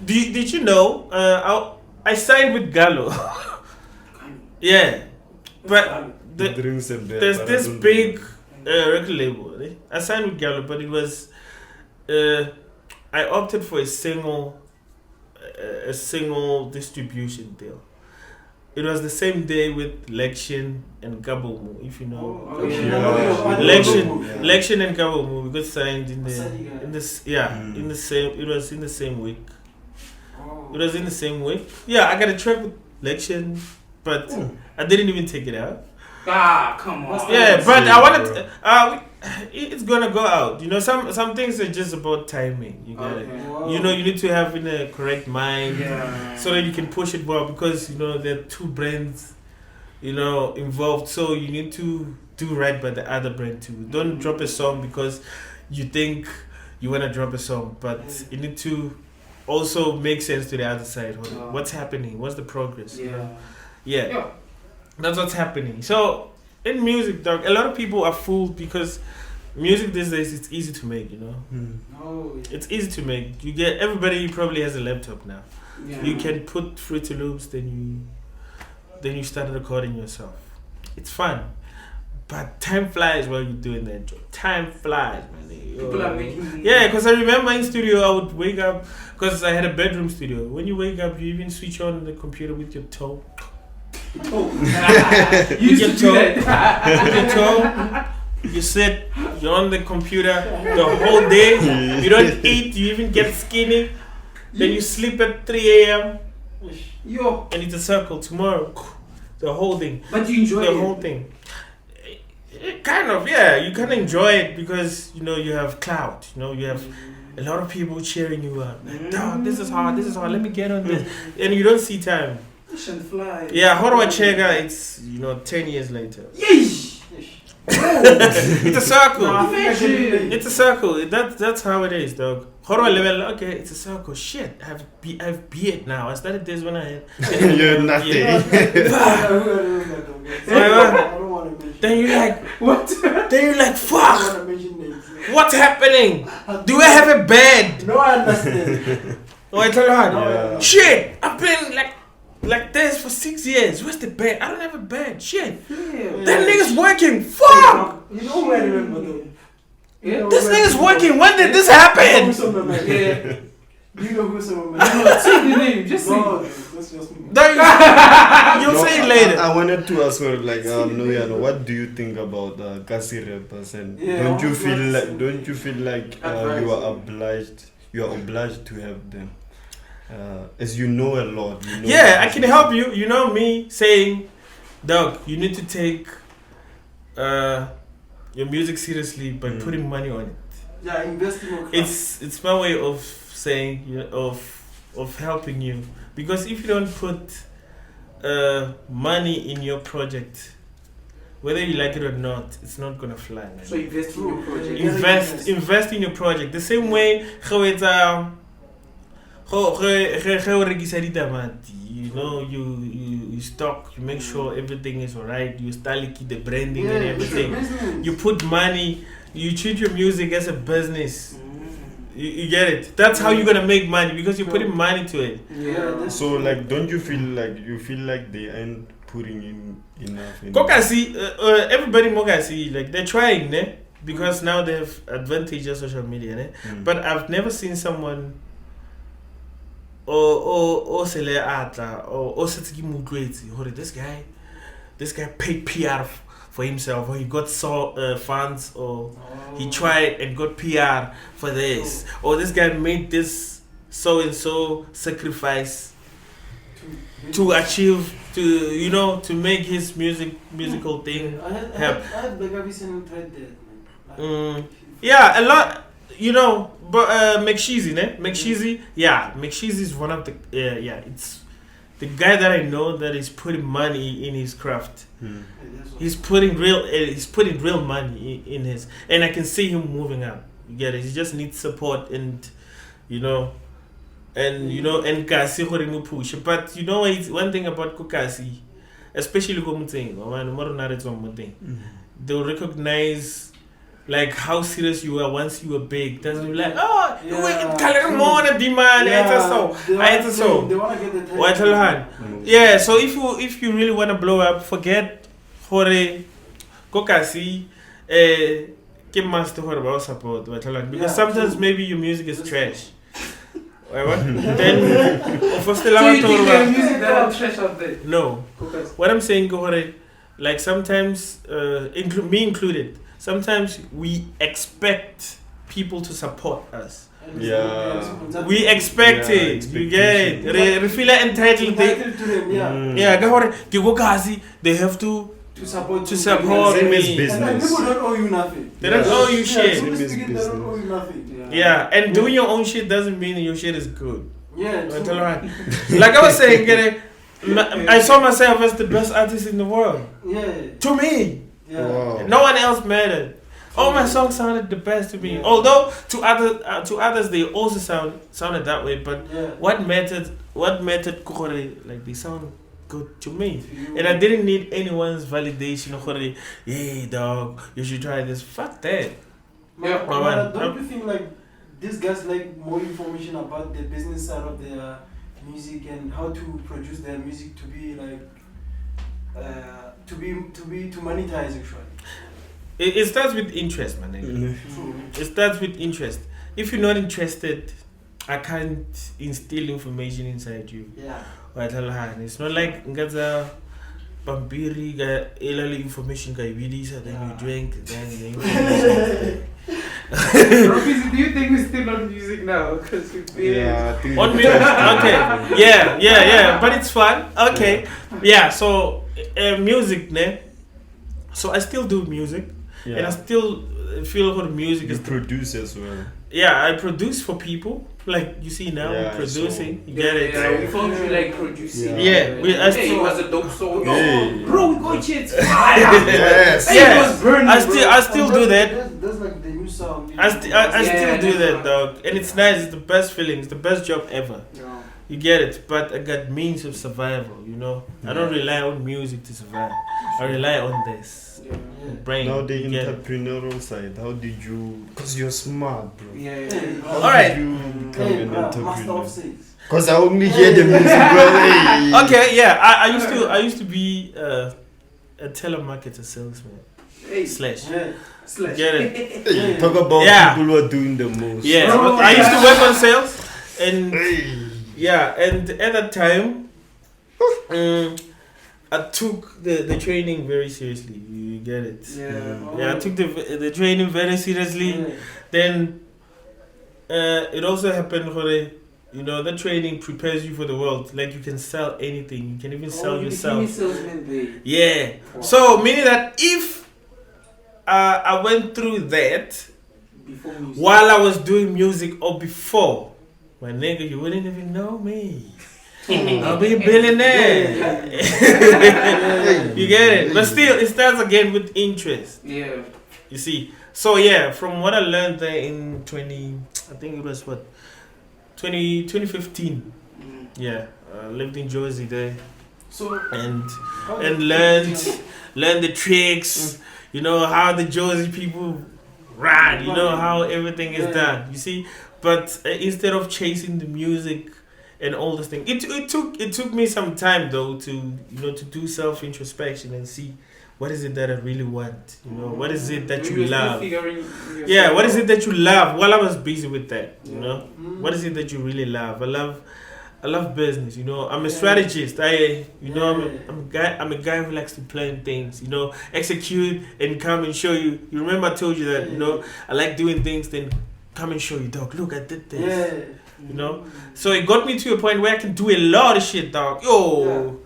did you know? I signed with Gallo. Yeah, but there's this big record label. I signed with Gallo, but it was I opted for a single distribution deal. It was the same day with Lection and Gabomu, if you know. Lection and Gabomu, we got signed in the same. It was in the same week. It was in the same week. Yeah, I got a track with Lection, but I didn't even take it out. Come on. Yeah, but I wanted. It's gonna go out. You know, some things are just about timing. You get it. Wow. You know, you need to have in a correct mind so that you can push it well. Because there are two brands, involved. So you need to do right by the other brand too. Don't drop a song because you think you wanna drop a song, but you need to also make sense to the other side. What's happening? What's the progress? Yeah. That's what's happening. So in music, dog, a lot of people are fooled because music these days it's easy to make. It's easy to make. Everybody probably has a laptop now. Yeah. You can put Fruity Loops, then you start recording yourself. It's fun, but time flies while you're doing that job. Time flies, man. People are making. Yeah, because I remember in studio I would wake up because I had a bedroom studio. When you wake up, you even switch on the computer with your toe. You used to do that. With your toe, you sit, you're on the computer the whole day. You don't eat, you even get skinny. Then you sleep at 3 a.m. Yo. and it's a circle tomorrow. The whole thing. But you enjoy The it. whole thing. Kind of, yeah. You can enjoy it because you have clout. You have a lot of people cheering you up. Like, dog, this is hard. Let me get on this. And you don't see time. Fly. Yeah, how do I check out? It's 10 years later. Yeesh. It's a circle. Imagine. It's a circle. That's how it is, dog. Horror level. Okay, it's a circle. Shit, I have beard now. I started this when I had. You're nothing. I don't want to mention. Then you're like, What? then you're like, I fuck. don't want to mention names. What's happening? Do I have a bed? No, I understand. Oh, I tell you how. Yeah. Shit, I've been like this for 6 years. Where's the bed? I don't have a bed. Shit. That nigga's working. Fuck. You know who I remember though? Yeah. This nigga's working. When did this happen? Yeah. You know who's some No, say the name. Just say. No, that's just me. You'll No, say it later. I wanted to ask her like, Noyano, what do you think about Kasi rappers? And Yeah, don't you I feel was like not don't you feel like you are obliged to have them? As you know a lot. You know Yeah, I can help you. You know me saying, dog, you need to take your music seriously by putting money on it. Yeah, invest in your craft. It's my way of saying of helping you, because if you don't put money in your project, whether you like it or not, it's not gonna fly, man. So invest in your project. Invest in your project. The same way how it's you know, you stock, you make sure everything is alright, you start the branding and everything. You put money, you treat your music as a business. You get it? That's how you're gonna make money, because you're putting money to it. Yeah. So like, don't you feel like they aren't putting in enough? Kokasi, everybody Mogasi, like they're trying, ne? Because now they have advantage of social media, ne? But I've never seen someone or sele atla or setiki mutwetsi hore this guy paid PR for himself, or he got funds, or he tried and got PR for this, or this guy made this so and so sacrifice to achieve, to make his musical thing I happen. had like recently tried that, man. Yeah, a lot, but McSheezy, ne? McSheezy, yeah, McSheezy is one of the, it's the guy that I know that is putting money in his craft. He's putting real money in his, and I can see him moving up. You get it? He just needs support, and and Kasi horimu push. But it's one thing about Kokasi, especially they'll recognize like how serious you are once you are big. That's like, oh, you more demand. So They want to get the what yeah, so if you really want to blow up, forget hore Kokasi ke master hore about support, because sometimes maybe your music is trash. Then first So you think there are music that are trash out there? no. What I'm saying, hore, like sometimes me included, sometimes we expect people to support us. Yeah. We expect it. You get it. We feel entitled. Entitled to them, They have to support Same as me. business. And then people don't owe you nothing. They don't owe you shit. Same as they don't owe you nothing. Yeah, and doing your own shit doesn't mean your shit is good. Yeah. Like I was saying, I saw myself as the best artist in the world. Yeah. To me, Yeah. Wow. no one else mattered. All my songs sounded the best to me. Yeah. Although to others they also sounded that way. But Yeah. what mattered, Kokore, like they sound good to me. To you. And I didn't need anyone's validation. Kokore, hey dog, you should try this. Fuck that. Yeah, But don't you think like these guys like more information about the business side of their music and how to produce their music to be like to monetize actually? It starts with interest, man. True. It starts with interest. If you're not interested, I can't instill information inside you. Yeah. It's not like ngaza pampiri ga elali information ga ibidisa, then you drink, then you Robbie, do you think we're still on music now? Because we've been Yeah, I think on music. Okay. Yeah. But it's fun. Okay. Yeah. So music, ne? So I still do music, and I still feel for the music. You is produce as well. Yeah, I produce for people. Like you see now, Yeah, producing. so- You get it? Yeah, we found you like producing. Yeah, Hey, it was a dope song. Hey. Bro, we got shit. Fire. Yes. Hey, it was burning. I still do that. That's like the new sound. I still Yeah, do that's that, right. dog, and it's nice. It's the best feeling. It's the best job ever. Yeah. You get it? But I got means of survival. You know, I don't rely on music to survive. I rely on this brain. Now the you get it? entrepreneurial side, how did you? Because you're smart, bro. Yeah. How Alright. did you become Hey, an master entrepreneur? of sales. Because I only hear the music, bro. Hey. Okay, yeah. I used to be a telemarketer salesman Hey, slash. Yeah. slash. Get it? Hey, talk about Yeah. people who are doing the most. Yeah. Bro, I used to work on sales, and Hey. yeah, and at that time, I took the training very seriously. You get it? Yeah, I took the training very seriously. Yeah. Then it also happened for the training prepares you for the world. Like you can sell anything. You can even sell yourself. Yeah. So meaning that if I went through that Before music. while I was doing music or before, my nigga, you wouldn't even know me. I'll be a billionaire. You get it? But still, it starts again with interest. Yeah. You see? So yeah, from what I learned there in 2015. Yeah, I lived in Jersey there So and learned the tricks. You know how the Jersey people ride. You know how everything is done. You see? But instead of chasing the music and all this thing, it took me some time though to do self introspection and see what is it that I really want. You know, what is it that you love? Yeah, what is it that you love? While I was busy with that, you know, what is it that you really love? I love business. You know, I'm a strategist. I'm a guy who likes to plan things. You know, execute and come and show you. You remember I told you that. You know, I like doing things. Then come and show you, dog. Look, I did this. yeah. You know, so it got me to a point where I can do a lot of shit, dog. Yo,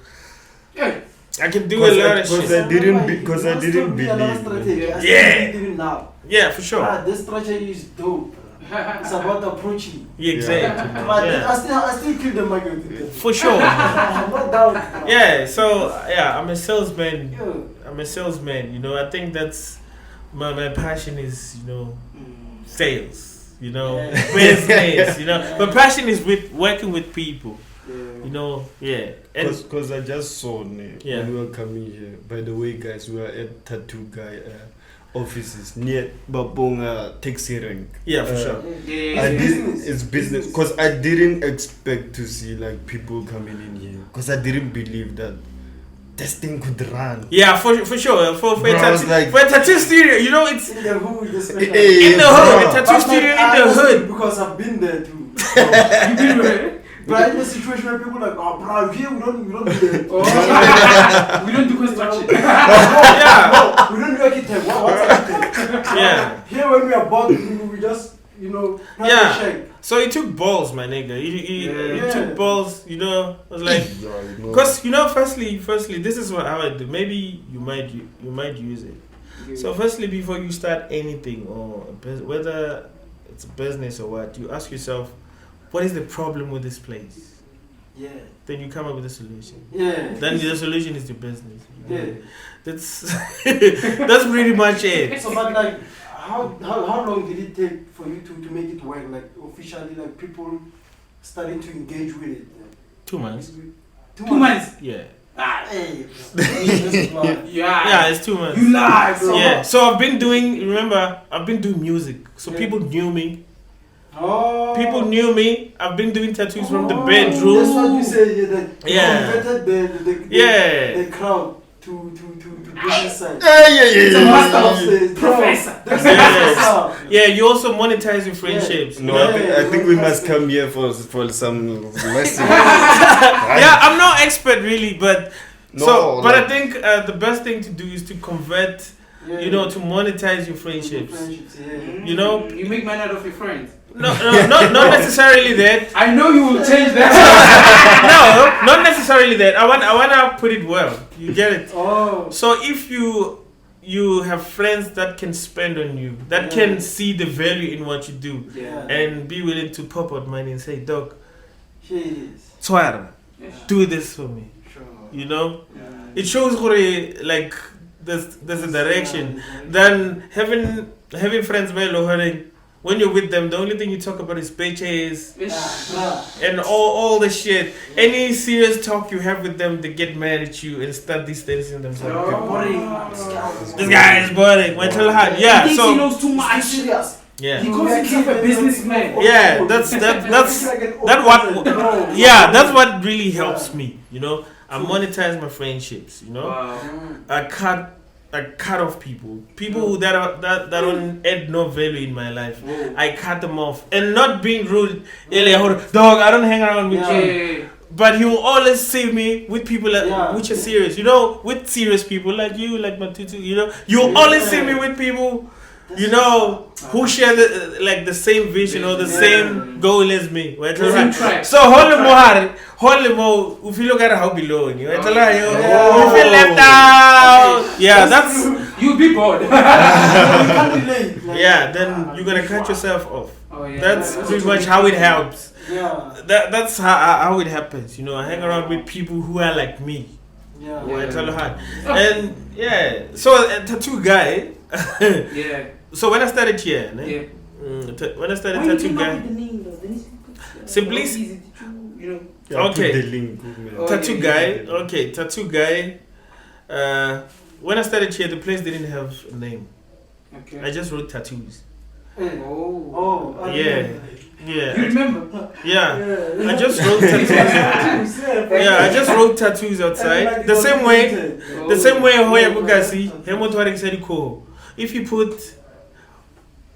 Yeah. I can do a lot of Because shit. I didn't believe. Yeah. Even now. Yeah, for sure. This strategy is dope. It's about approaching. Yeah, exactly. But Yeah. I still keep the mic with it. For sure. I'm not down. Yeah, so yeah, I'm a salesman. Yeah. I'm a salesman. You know, I think that's my passion is, you know, sales. You know, business. You know, my passion is with working with people. You know, yeah. And Because I just saw when we were coming here. By the way, guys, we are at Tattoo Guy offices near Babonga Taxi Rank. yeah, for sure. It's business. Because I didn't expect to see like people coming in here. Because I didn't believe that this thing could run. Yeah, for sure. For Bro, I was like- for a tattoo studio, you know, it's In the hood, especially. in the hood. A But tattoo studio in I the understood hood. because I've been there too. You been where? But in a situation where people are like, oh, bro, here we don't do that. Oh. We don't do construction. Yeah, No, we don't do architect. What's architect? yeah. Here when we are bought, we just, plant Yeah. a shack. So it took balls, my nigga. It Yeah. took balls. You know, I was like, because you know, firstly, this is how I do. Maybe you might use it. So firstly, before you start anything or whether it's a business or what, you ask yourself, what is the problem with this place? Yeah. Then you come up with a solution. Yeah. Then the solution is the business. Yeah. That's that's pretty much it. So, but like, how long did it take for you to make it work? Like officially, like people starting to engage with it. 2 months. 2 2 months. Yeah. Ah. Hey, that's bad. Yeah, it's 2 months. You lie, bro. Yeah. So I've been doing music. So Yeah. people knew me. Oh. People knew me. I've been doing tattoos from the That's bedroom. what you say. Yeah, that you Yeah. converted Yeah. the crowd to business side. It's a Yeah. master. Professor. That's Yes. Yeah, you also monetize your friendships. No, You know? I think we must come here for some lesson. Yeah, I'm no expert really, but No, but I like- think the best thing to do is to convert, to monetize your friendships. Yeah. You know? You make money out of your friends. No, not necessarily that. I know you will change that. No, not necessarily that. I wanna put it well. You get it? Oh. So if you you have friends that can spend on you, that can see the value in what you do, and be willing to pop out money and say, "Dog, Twara, do this for me." Sure. You know, it shows like there's a direction. Then having friends by Lohari, when you're with them, the only thing you talk about is bitches and all the shit. Any serious talk you have with them, they get mad at you and start distancing themselves. This guy is boring. Yeah, He thinks so he knows too much. Serious. yeah. He calls himself a businessman. Yeah, that's what really helps me. You know, I monetize my friendships. You know, I cut off people who that don't add no value in my life. I cut them off, and not being rude. Dog, I don't hang around with you. But he will always see me with people which are serious. You know, with serious people like you, like Matutu. You know, you'll always see me with people. You know, who share the same vision or the same goal as me. So holy mo, if you look at how below you, you feel left out. Yeah, that's you'll be bored. yeah, then you're gonna cut yourself off. That's pretty much how it helps. That's how it happens. You know, I hang around with people who are like me. And so a tattoo guy. So when I started here, when I started tattoo guy, simply tattoo guy. When I started here, the place didn't have a name. I just wrote tattoos. Yeah. You remember? Yeah. I just wrote tattoos. I just wrote tattoos outside. The same way Hoya Bugasi, Hemotwarik said, if you put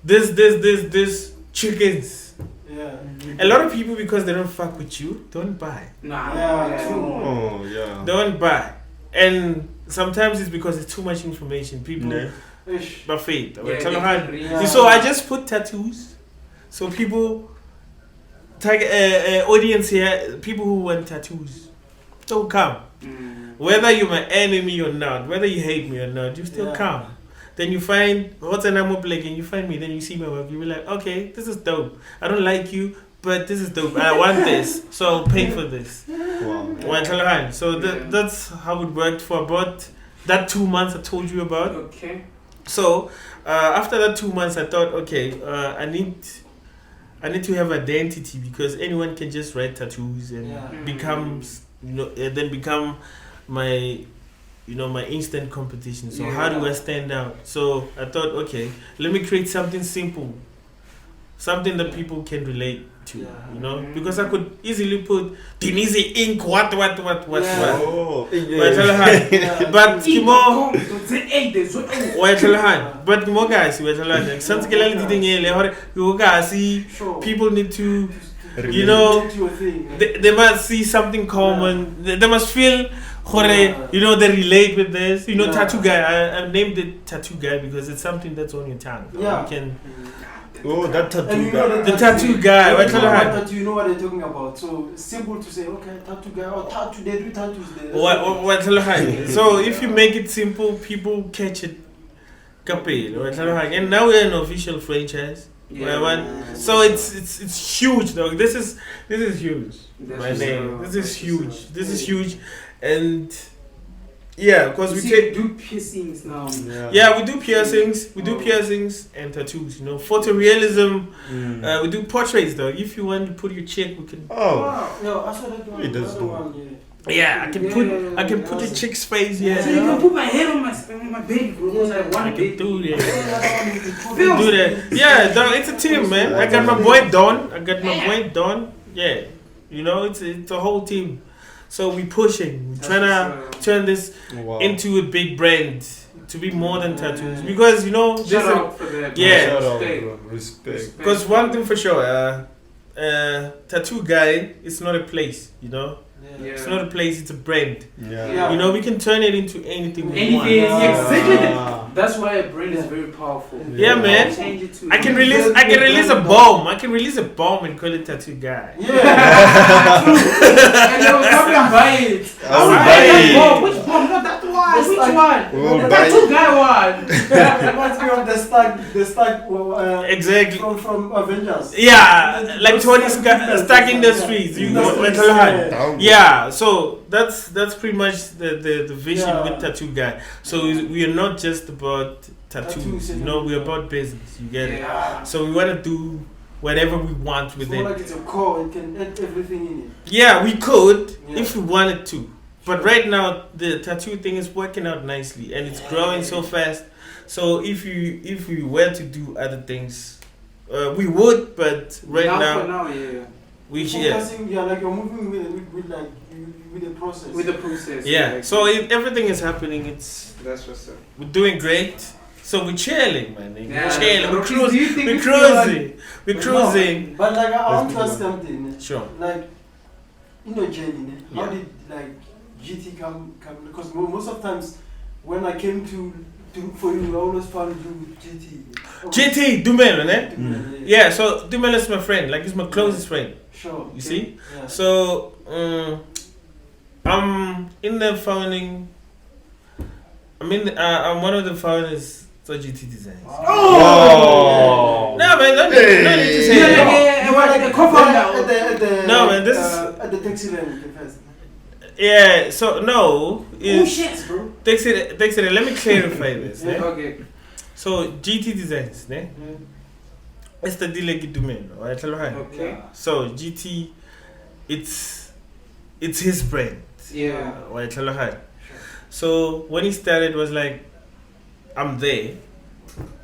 this chickens. A lot of people, because they don't fuck with you, don't buy. Don't buy. And sometimes it's because it's too much information. People buffet. So I just put tattoos. So people audience here, people who want tattoos, don't come. Whether you're my enemy or not, whether you hate me or not, you still come. Then you find what's an ammo plug and you find me, then you see my work, you be like, okay, this is dope. I don't like you, but this is dope. I want this, so I'll pay for this. Wow. So that's how it worked for about that 2 months I told you about. Okay. So after that 2 months, I thought, okay, I need to have identity, because anyone can just write tattoos and then become my instant competition. So how do I stand out? So I thought, okay, let me create something simple, something that people can relate to, because I could easily put Dnizy ink, what. Oh, But more guys, people need to, they must see something common. They must feel, they relate with this. Tattoo guy. I named it tattoo guy because it's something that's on your tongue. You can. Oh, that tattoo guy. The tattoo guy. You know what they're talking about. So simple to say, okay, tattoo guy or tattoo. They do tattoos there. So if you make it simple, people catch it. And now we're an official franchise. So it's huge, dog. This is huge. My name. This is huge. This is huge, and because we do piercings now. We do piercings. We do piercings and tattoos. Photorealism. We do portraits, dog. If you want to put your chick, we can. I saw that one. It does do. I can put your chick's face here. So you can put my head on my baby, bro. Because I want I can do that. Do that. Yeah, dog, it's a team, man. I got my boy Don. Yeah. It's a whole team. So we're pushing. We're trying to turn this into a big brand, to be more than tattoos. Because, shout out for that. Yeah. Shout out, respect. Because one thing for sure, tattoo guy, it's not a place, It's not a place, it's a brand. We can turn it into anything we want. Exactly. That's why a brand is very powerful. Yeah, man. I can release a bomb. I can release a bomb and call it tattoo guy. True. And they will come and buy it. I will buy it. Which bomb? Not that one. one? Well, The by- tattoo guy one. Reminds me of the Stark Exactly. from Avengers. Yeah, like Tony stuck in the Yeah. streets. You In the know, streets, mental hand. yeah. Yeah, so that's pretty much the vision Yeah. with Tattoo Guy. So we are not just about tattoos, Tattoos, you know, we're about business. You get it? So we want to do whatever we want with It's more it. like it's a core. It can add everything in it. Yeah, we could Yeah. if we wanted to. But right now the tattoo thing is working out nicely and it's growing so fast. So if we were to do other things, we would. But right For now now, yeah. we Focusing, like you're moving with the process. With the process. yeah. So everything is happening. That's what's up. We're doing great. So we're chilling, man. Yeah. We're chilling. We're Do you think We're it's still cruising. We're cruising. But like I want to Let's ask do something. Sure. Like in your journey, how Yeah. did like GT come? Because most of times when I came to for you, I always found you with GT. GT Dumelo, ne? Mm. Yeah. So Dumelo is my friend. Like he's my closest friend. Sure. You see? Yeah. So I'm in the founding. I'm one of the founders for GT Designs. Oh. No man, no need to say Yeah, that. yeah, like a co-founder. At the No, man, this is- at the taxi rank first. Yeah. So no. Oh shit, bro. Let me clarify this. Ne? Okay. So GT Designs, ne? It's the Dileki Dumelo. Right? Okay. So GT, it's his brand. Yeah. Right? So when he started, it was like, I'm there.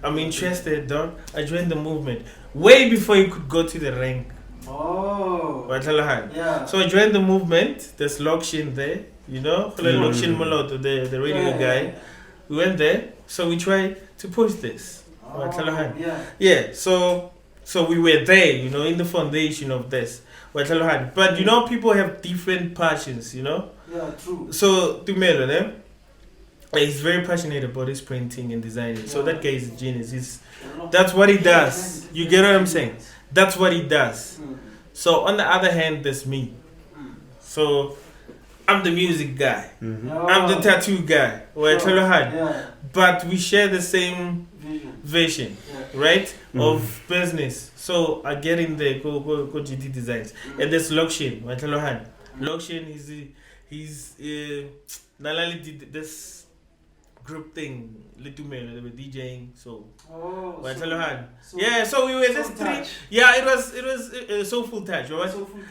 I'm interested, dog. I joined the movement way before he could go to the rank. Oh. Right? Yeah. So I joined the movement. There's lection there, you know, lection Moloto, the radio guy. We went there, so we tried to push this. Oh, yeah. Yeah, so we were there, you know, in the foundation of this. But you know, people have different passions, you know. Yeah, true. So Tumelo, ne? He's very passionate about his printing and designing. So that guy is a genius. That's what he does. You get what I'm saying? That's what he does. So on the other hand, there's me. So I'm the music guy. I'm the tattoo guy. Yeah. But we share the same vision, right? Of business. So I get in there, go GT Designs. And there's Lokshin. Lokshin he's Nalali did this group thing, little men, they were DJing, so yeah, so we were just three. Yeah, it was so full touch, right?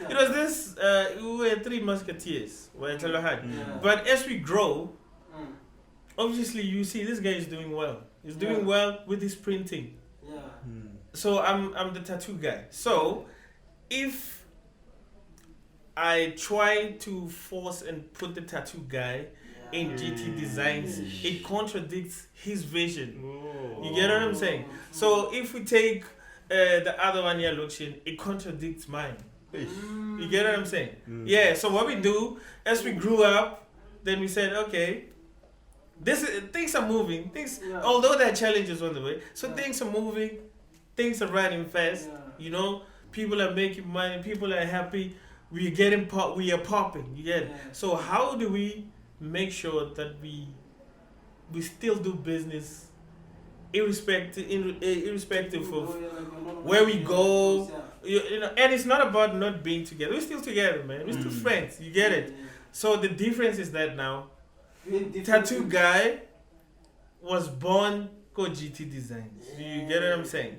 It was this we were three musketeers, but as we grow, obviously you see this guy is doing well. He's doing well with his printing. Yeah. So I'm the tattoo guy. So if I try to force and put the tattoo guy in GT Designs, it contradicts his vision. You get what I'm saying? So if we take the other one here, Lokshin, it contradicts mine. You get what I'm saying? Yeah, so what we do, as we grew up, then we said, okay, things are moving. Although there are challenges on the way, so things are moving, things are running fast. You know, people are making money, people are happy. We are popping. You get it? So how do we make sure that we still do business, irrespective of where we go? You know, and it's not about not being together. We're still together, man. We're still friends. You get it? So the difference is that now, tattoo guy was born go GT Designs. You get what I'm saying?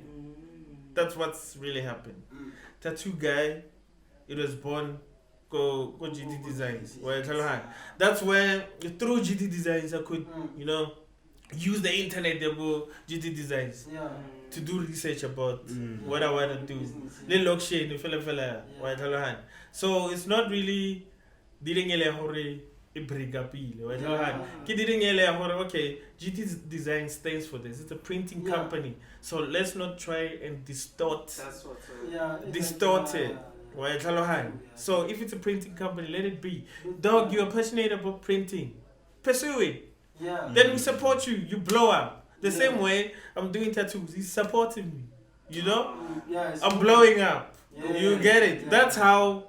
That's what's really happened. Tattoo guy, it was born go GT Designs. That's when through GT Designs I could, you know, use the internet to go GT Designs to do research about what I want to do. Little auction, so it's not really okay, GT Design stands for this. It's a printing company. So let's not try and distort it. So if it's a printing company, let it be. Dog, you're passionate about printing. Pursue it. Then we support you. You blow up. The same way I'm doing tattoos. He's supporting me. You know? I'm blowing up. You get it? That's how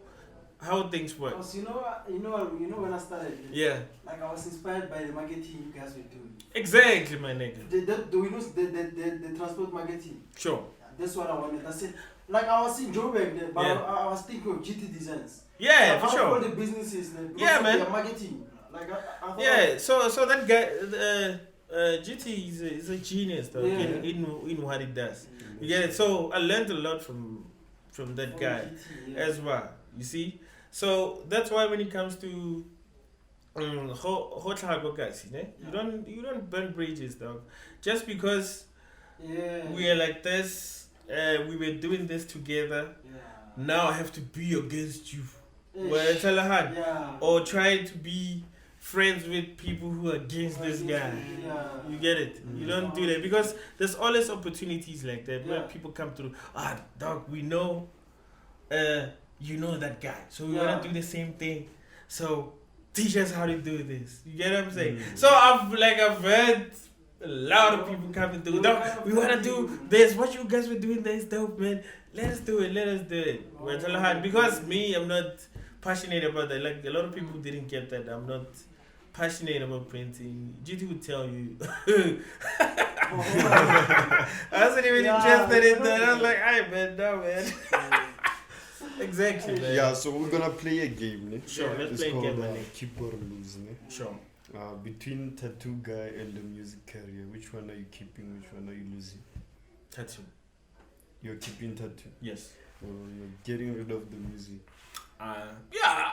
how things work. Because you know when I started, Yeah, like I was inspired by the marketing you guys were doing. exactly, my nigga. Do we know the transport marketing? Sure. That's what I wanted. I said, like I was in Joburg, there, but Yeah. I was thinking of GT Designs. Yeah, Like, for how all sure. the businesses, like, Yeah, man. Their marketing. Like I thought, Yeah, so that guy, GT is a genius though, Yeah. in what he does. You get it? So I learned a lot from that guy GT, as well. You see, so that's why when it comes to guys, you don't burn bridges, dog. Just because Yeah. we are like this, we were doing this together. Yeah. Now I have to be against you. Ish. Well, tell a hand. Yeah. Or try to be friends with people who are against this guy. Yeah. You get it? You don't do that because there's always opportunities like that where Yeah. people come through. Dog, we know, you know that guy, so we Yeah. wanna do the same thing. So teach us how to do this. You get what I'm saying? So I've heard a lot of people coming through. Dog, we wanna do this. What you guys were doing there is dope, man. Let us do it. Well, tell a hand because me, I'm not passionate about that. Like a lot of people didn't get that. I'm not passionate about printing. GT would tell you. I wasn't even interested in that. I was like, "Hey man, no man." Exactly, man. Yeah, so we're gonna play a game, ne? Sure, let's It's play a called, game, man. Keep or Lose, ne? Sure. Between tattoo guy and the music career, which one are you keeping? Which one are you losing? Tattoo. You're keeping tattoo. Yes. Or you're getting rid of the music. Yeah,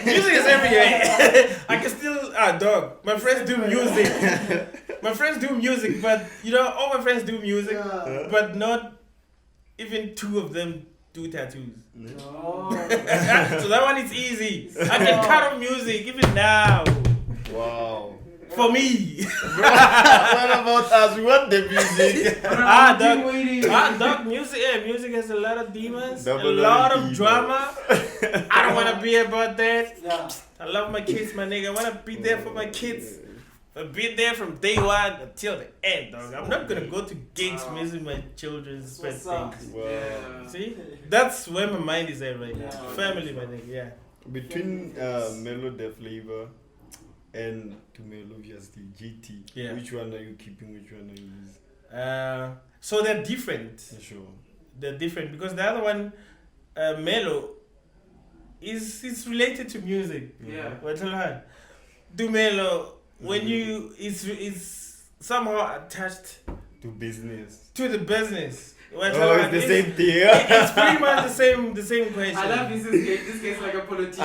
music is everywhere. I can still, dog. My friends do music. My friends do music, but all my friends do music, Yeah. but not even two of them do tattoos. Oh. So that one is easy. I can cut off music even now. Wow. For me. What about us? We want the music. Dog, music has a lot of demons, a Double lot of evil. drama. I don't want to be about that. Yeah. I love my kids, my nigga. I want to be there for my kids. I'll be there from day one until the end, dog. I'm not going to go to gigs missing my children's That's what's up. birthdays. Wow. See? That's where my mind is at right now. Yeah. Family, my nigga, yeah. Between Melo the Flavor and Tumelo obviously GT, Yeah. which one are you keeping? Which one are you losing? So they're different. Sure. They're different because the other one, Melo, is related to music. Yeah. Well, tell her. Do Melo, when you is somehow attached To business. to the business. Well, Oh, tell her, it's the same thing. It's pretty much the same question. I love this case. This case like a politician.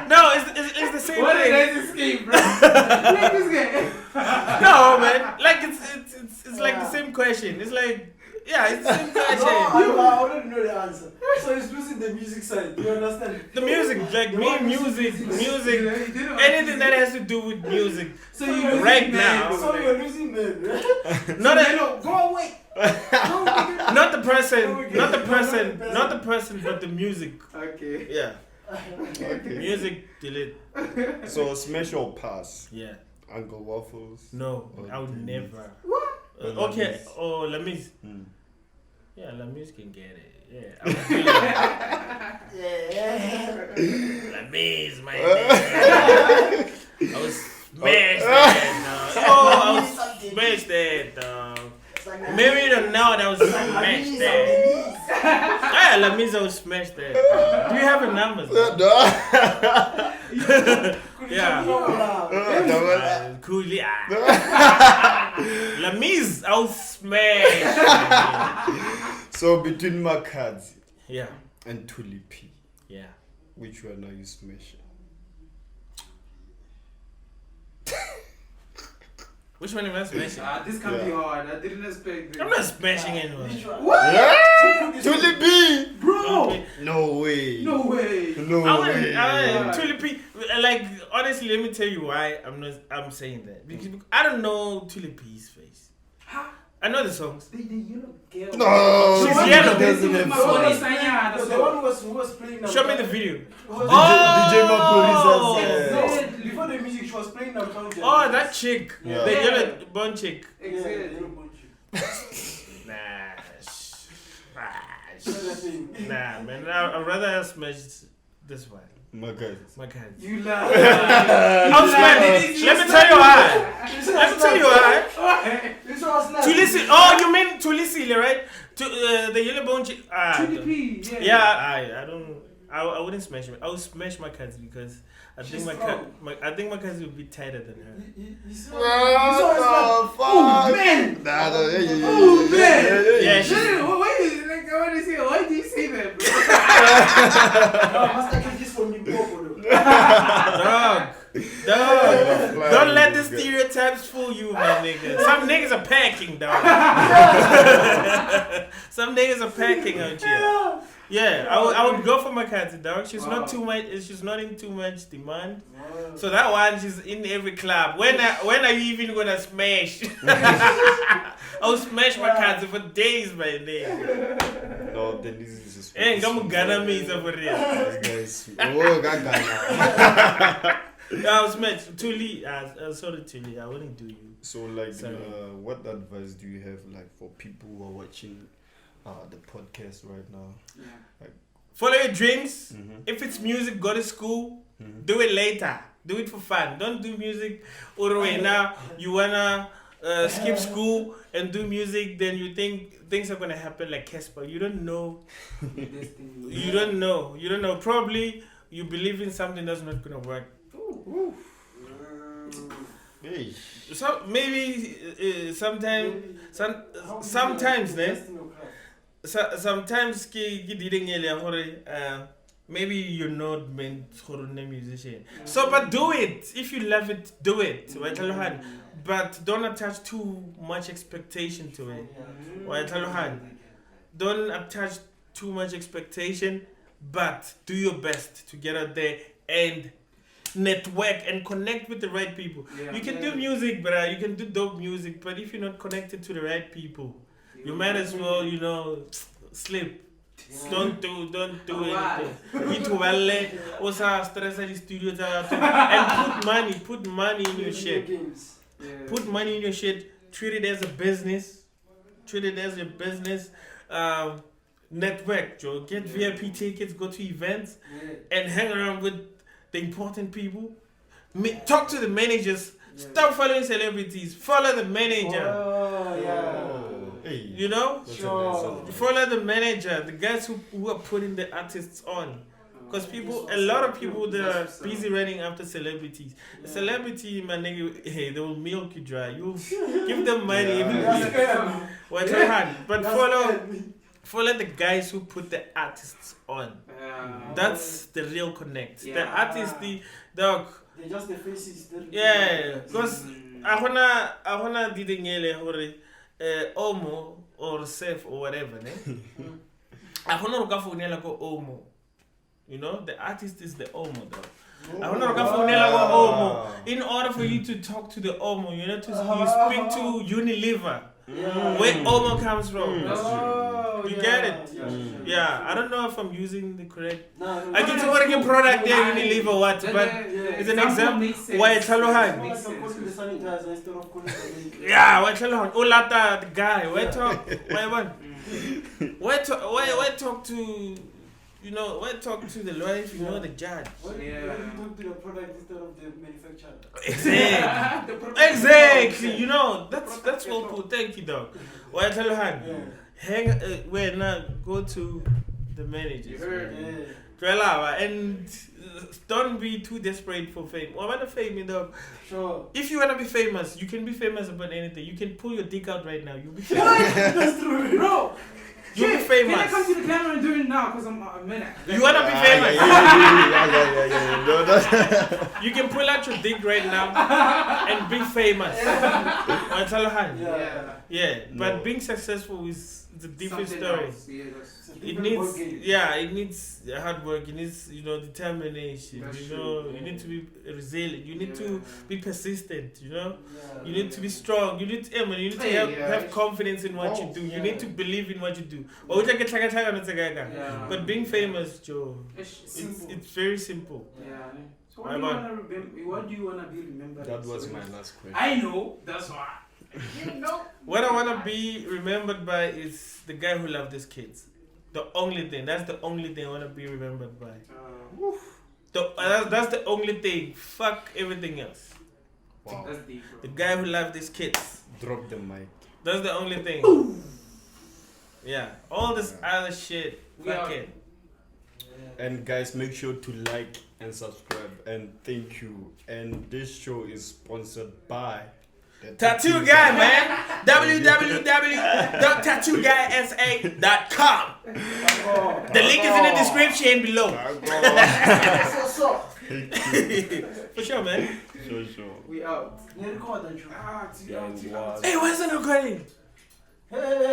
No, it's the same What thing. did I escape, bro? Like this guy. No, man. Like it's like the same question. It's like it's the same question. No, I already know the answer. So he's losing the music side. Do you understand? The music, like music, anything that has to do with music. So you're Right losing now. men. So you're losing men. Not Hello, go away. not the person, but the music. Okay. Yeah, Okay. music, delete. So smash or pass? Yeah, Uncle Waffles. no, Oh, I would delete. never. Or Okay, Lamis. oh, Lamis. Hmm. Yeah, Lamis can get it. Yeah, I would do that. Lamis, my nigga. I was smashed that, dog. Oh, I was smashed that, dog. Maybe you don't know that I was smashed that. Yeah, Lamis, I was smashed that. Do you have a number? Yeah. Coolly. Lamis, I was smashed. So between Makazi Yeah, and Tulipi, yeah. which one are you smashing? Which one am I smashing? This can be hard. I didn't expect this. I'm not smashing anyone. Tulipi! Bro! No way. No way. No I way. wouldn't. Tulipi, like honestly, let me tell you why I'm saying that because I don't know Tulipi's face. I know the songs. The yellow girl. No, She's she yellow. doesn't My have phone is songs. The one who was playing now. Show me the video. DJ Oh! Mapuriza's No, before the music, she was playing now. Oh, that chick, Yeah. the yellow bun chick. Exactly. Nah, Nah, man. I'd rather have smashed this one. My guys. My cousin. You lie. I'll smash. Let me tell you why. Let me tell you why. This was not. Tulisi. Oh, you mean Tulisi, right? The yellow bone chick. TDP, Yeah, I don't. I wouldn't smash him. I would smash my cousin because I think I think my cousin would be tighter than her. What the fuck? Oh man! Oh man! Yeah, Why do you say that, bro? Master, can this for me, Dog. Don't let the stereotypes fool you, my nigga. Some niggas are packing, dog. Some niggas are packing out here. Yeah, I would go for my cousin, dog. She's not too much. She's not in too much demand. So that one, she's in every club. When are you even gonna smash? I'll smash my cousin for days, my nigga. No, then this is just. Hey, come Ghana me is over here. Guys, oh, Ghana. I'll smash Tuli. Sorry, Tuli. I wouldn't do you. So, like, Sorry. what advice do you have, like, for people who are watching the podcast right now? Yeah. Like, Follow your dreams. mhm. If it's music, go to school. Mhm. Do it later. Do it for fun. Don't do music all the way now. You wanna skip school and do music, then you think things are gonna happen like Cassper. You don't know. You don't know. You don't know. Probably you believe in something that's not gonna work. Hey. So maybe sometimes then. Sometimes maybe you're not meant for a musician. So but do it. If you love it, do it. But don't attach too much expectation to it. Don't attach too much expectation, but do your best to get out there and network and connect with the right people. You can do music, but you can do dope music, but if you're not connected to the right people, you might as well, sleep. Don't do anything. It will also stress at the studio and put money in your shit. Put money in your shit. Treat it as a business. Treat it as your business. Network, Joe. Get VIP tickets. Go to events and hang around with the important people. Talk to the managers. Stop following celebrities. Follow the manager. Hey. Follow the manager, the guys who are putting the artists on. Because a lot of people that are busy running after celebrities. A celebrity, my nigga, hey, they will milk you dry. You give them money every week. But follow the guys who put the artists on. That's the real connect. The artist, the dog. They're just the faces. Yeah, because I wanna didn't Omo or Sef or whatever, I wanna go for Omo. The artist is the Omo though. I wanna go for Omo. In order for you to talk to the Omo, you speak to Unilever. Where Omo comes from. You get it? Yeah, I don't know if I'm using the correct. I get to work a product there, Unilever what, but it's an example. Why Talohan? Yeah, why Talohan? Olata, the guy. Why talk? Why talk to? Why talk to the lawyer if you know the judge? Why do you talk to the product instead of the manufacturer? Exactly. That's well put. Thank you, dog. Why tell you go to the managers. And don't be too desperate for fame. I want to fame, dog. Sure. If you want to be famous, you can be famous about anything. You can pull your dick out right now. You'll be famous. What? That's true, bro. You'll be famous. Can I come to the camera and do it now? Because I'm a minute. You want to be famous? Yeah. You can pull out your dick right now and be famous. Yeah. But being successful is a different story. It needs hard work. It needs determination. You need to be resilient. You need to be persistent. You need to be strong. You need to have confidence in what you do. You need to believe in what you do. But being famous, Joe, it's very simple. So what do you want to remember? What do you want to be remembered? That was my last question. I know. That's why. What I want to be remembered by is the guy who loved his kids. The only thing. That's the only thing I want to be remembered by. That's the only thing. Fuck everything else. Wow. That's deep, bro. The guy who loved his kids. Drop the mic. That's the only thing. Yeah. All this other shit. Fuck it. And guys, make sure to like and subscribe. And thank you. And this show is sponsored by the Tattoo Guy, man. www.tattooguysa.com. The link is in the description below. For sure, man. Sure. We out. Record that you. Yeah, Hey, where's the recording? Hey.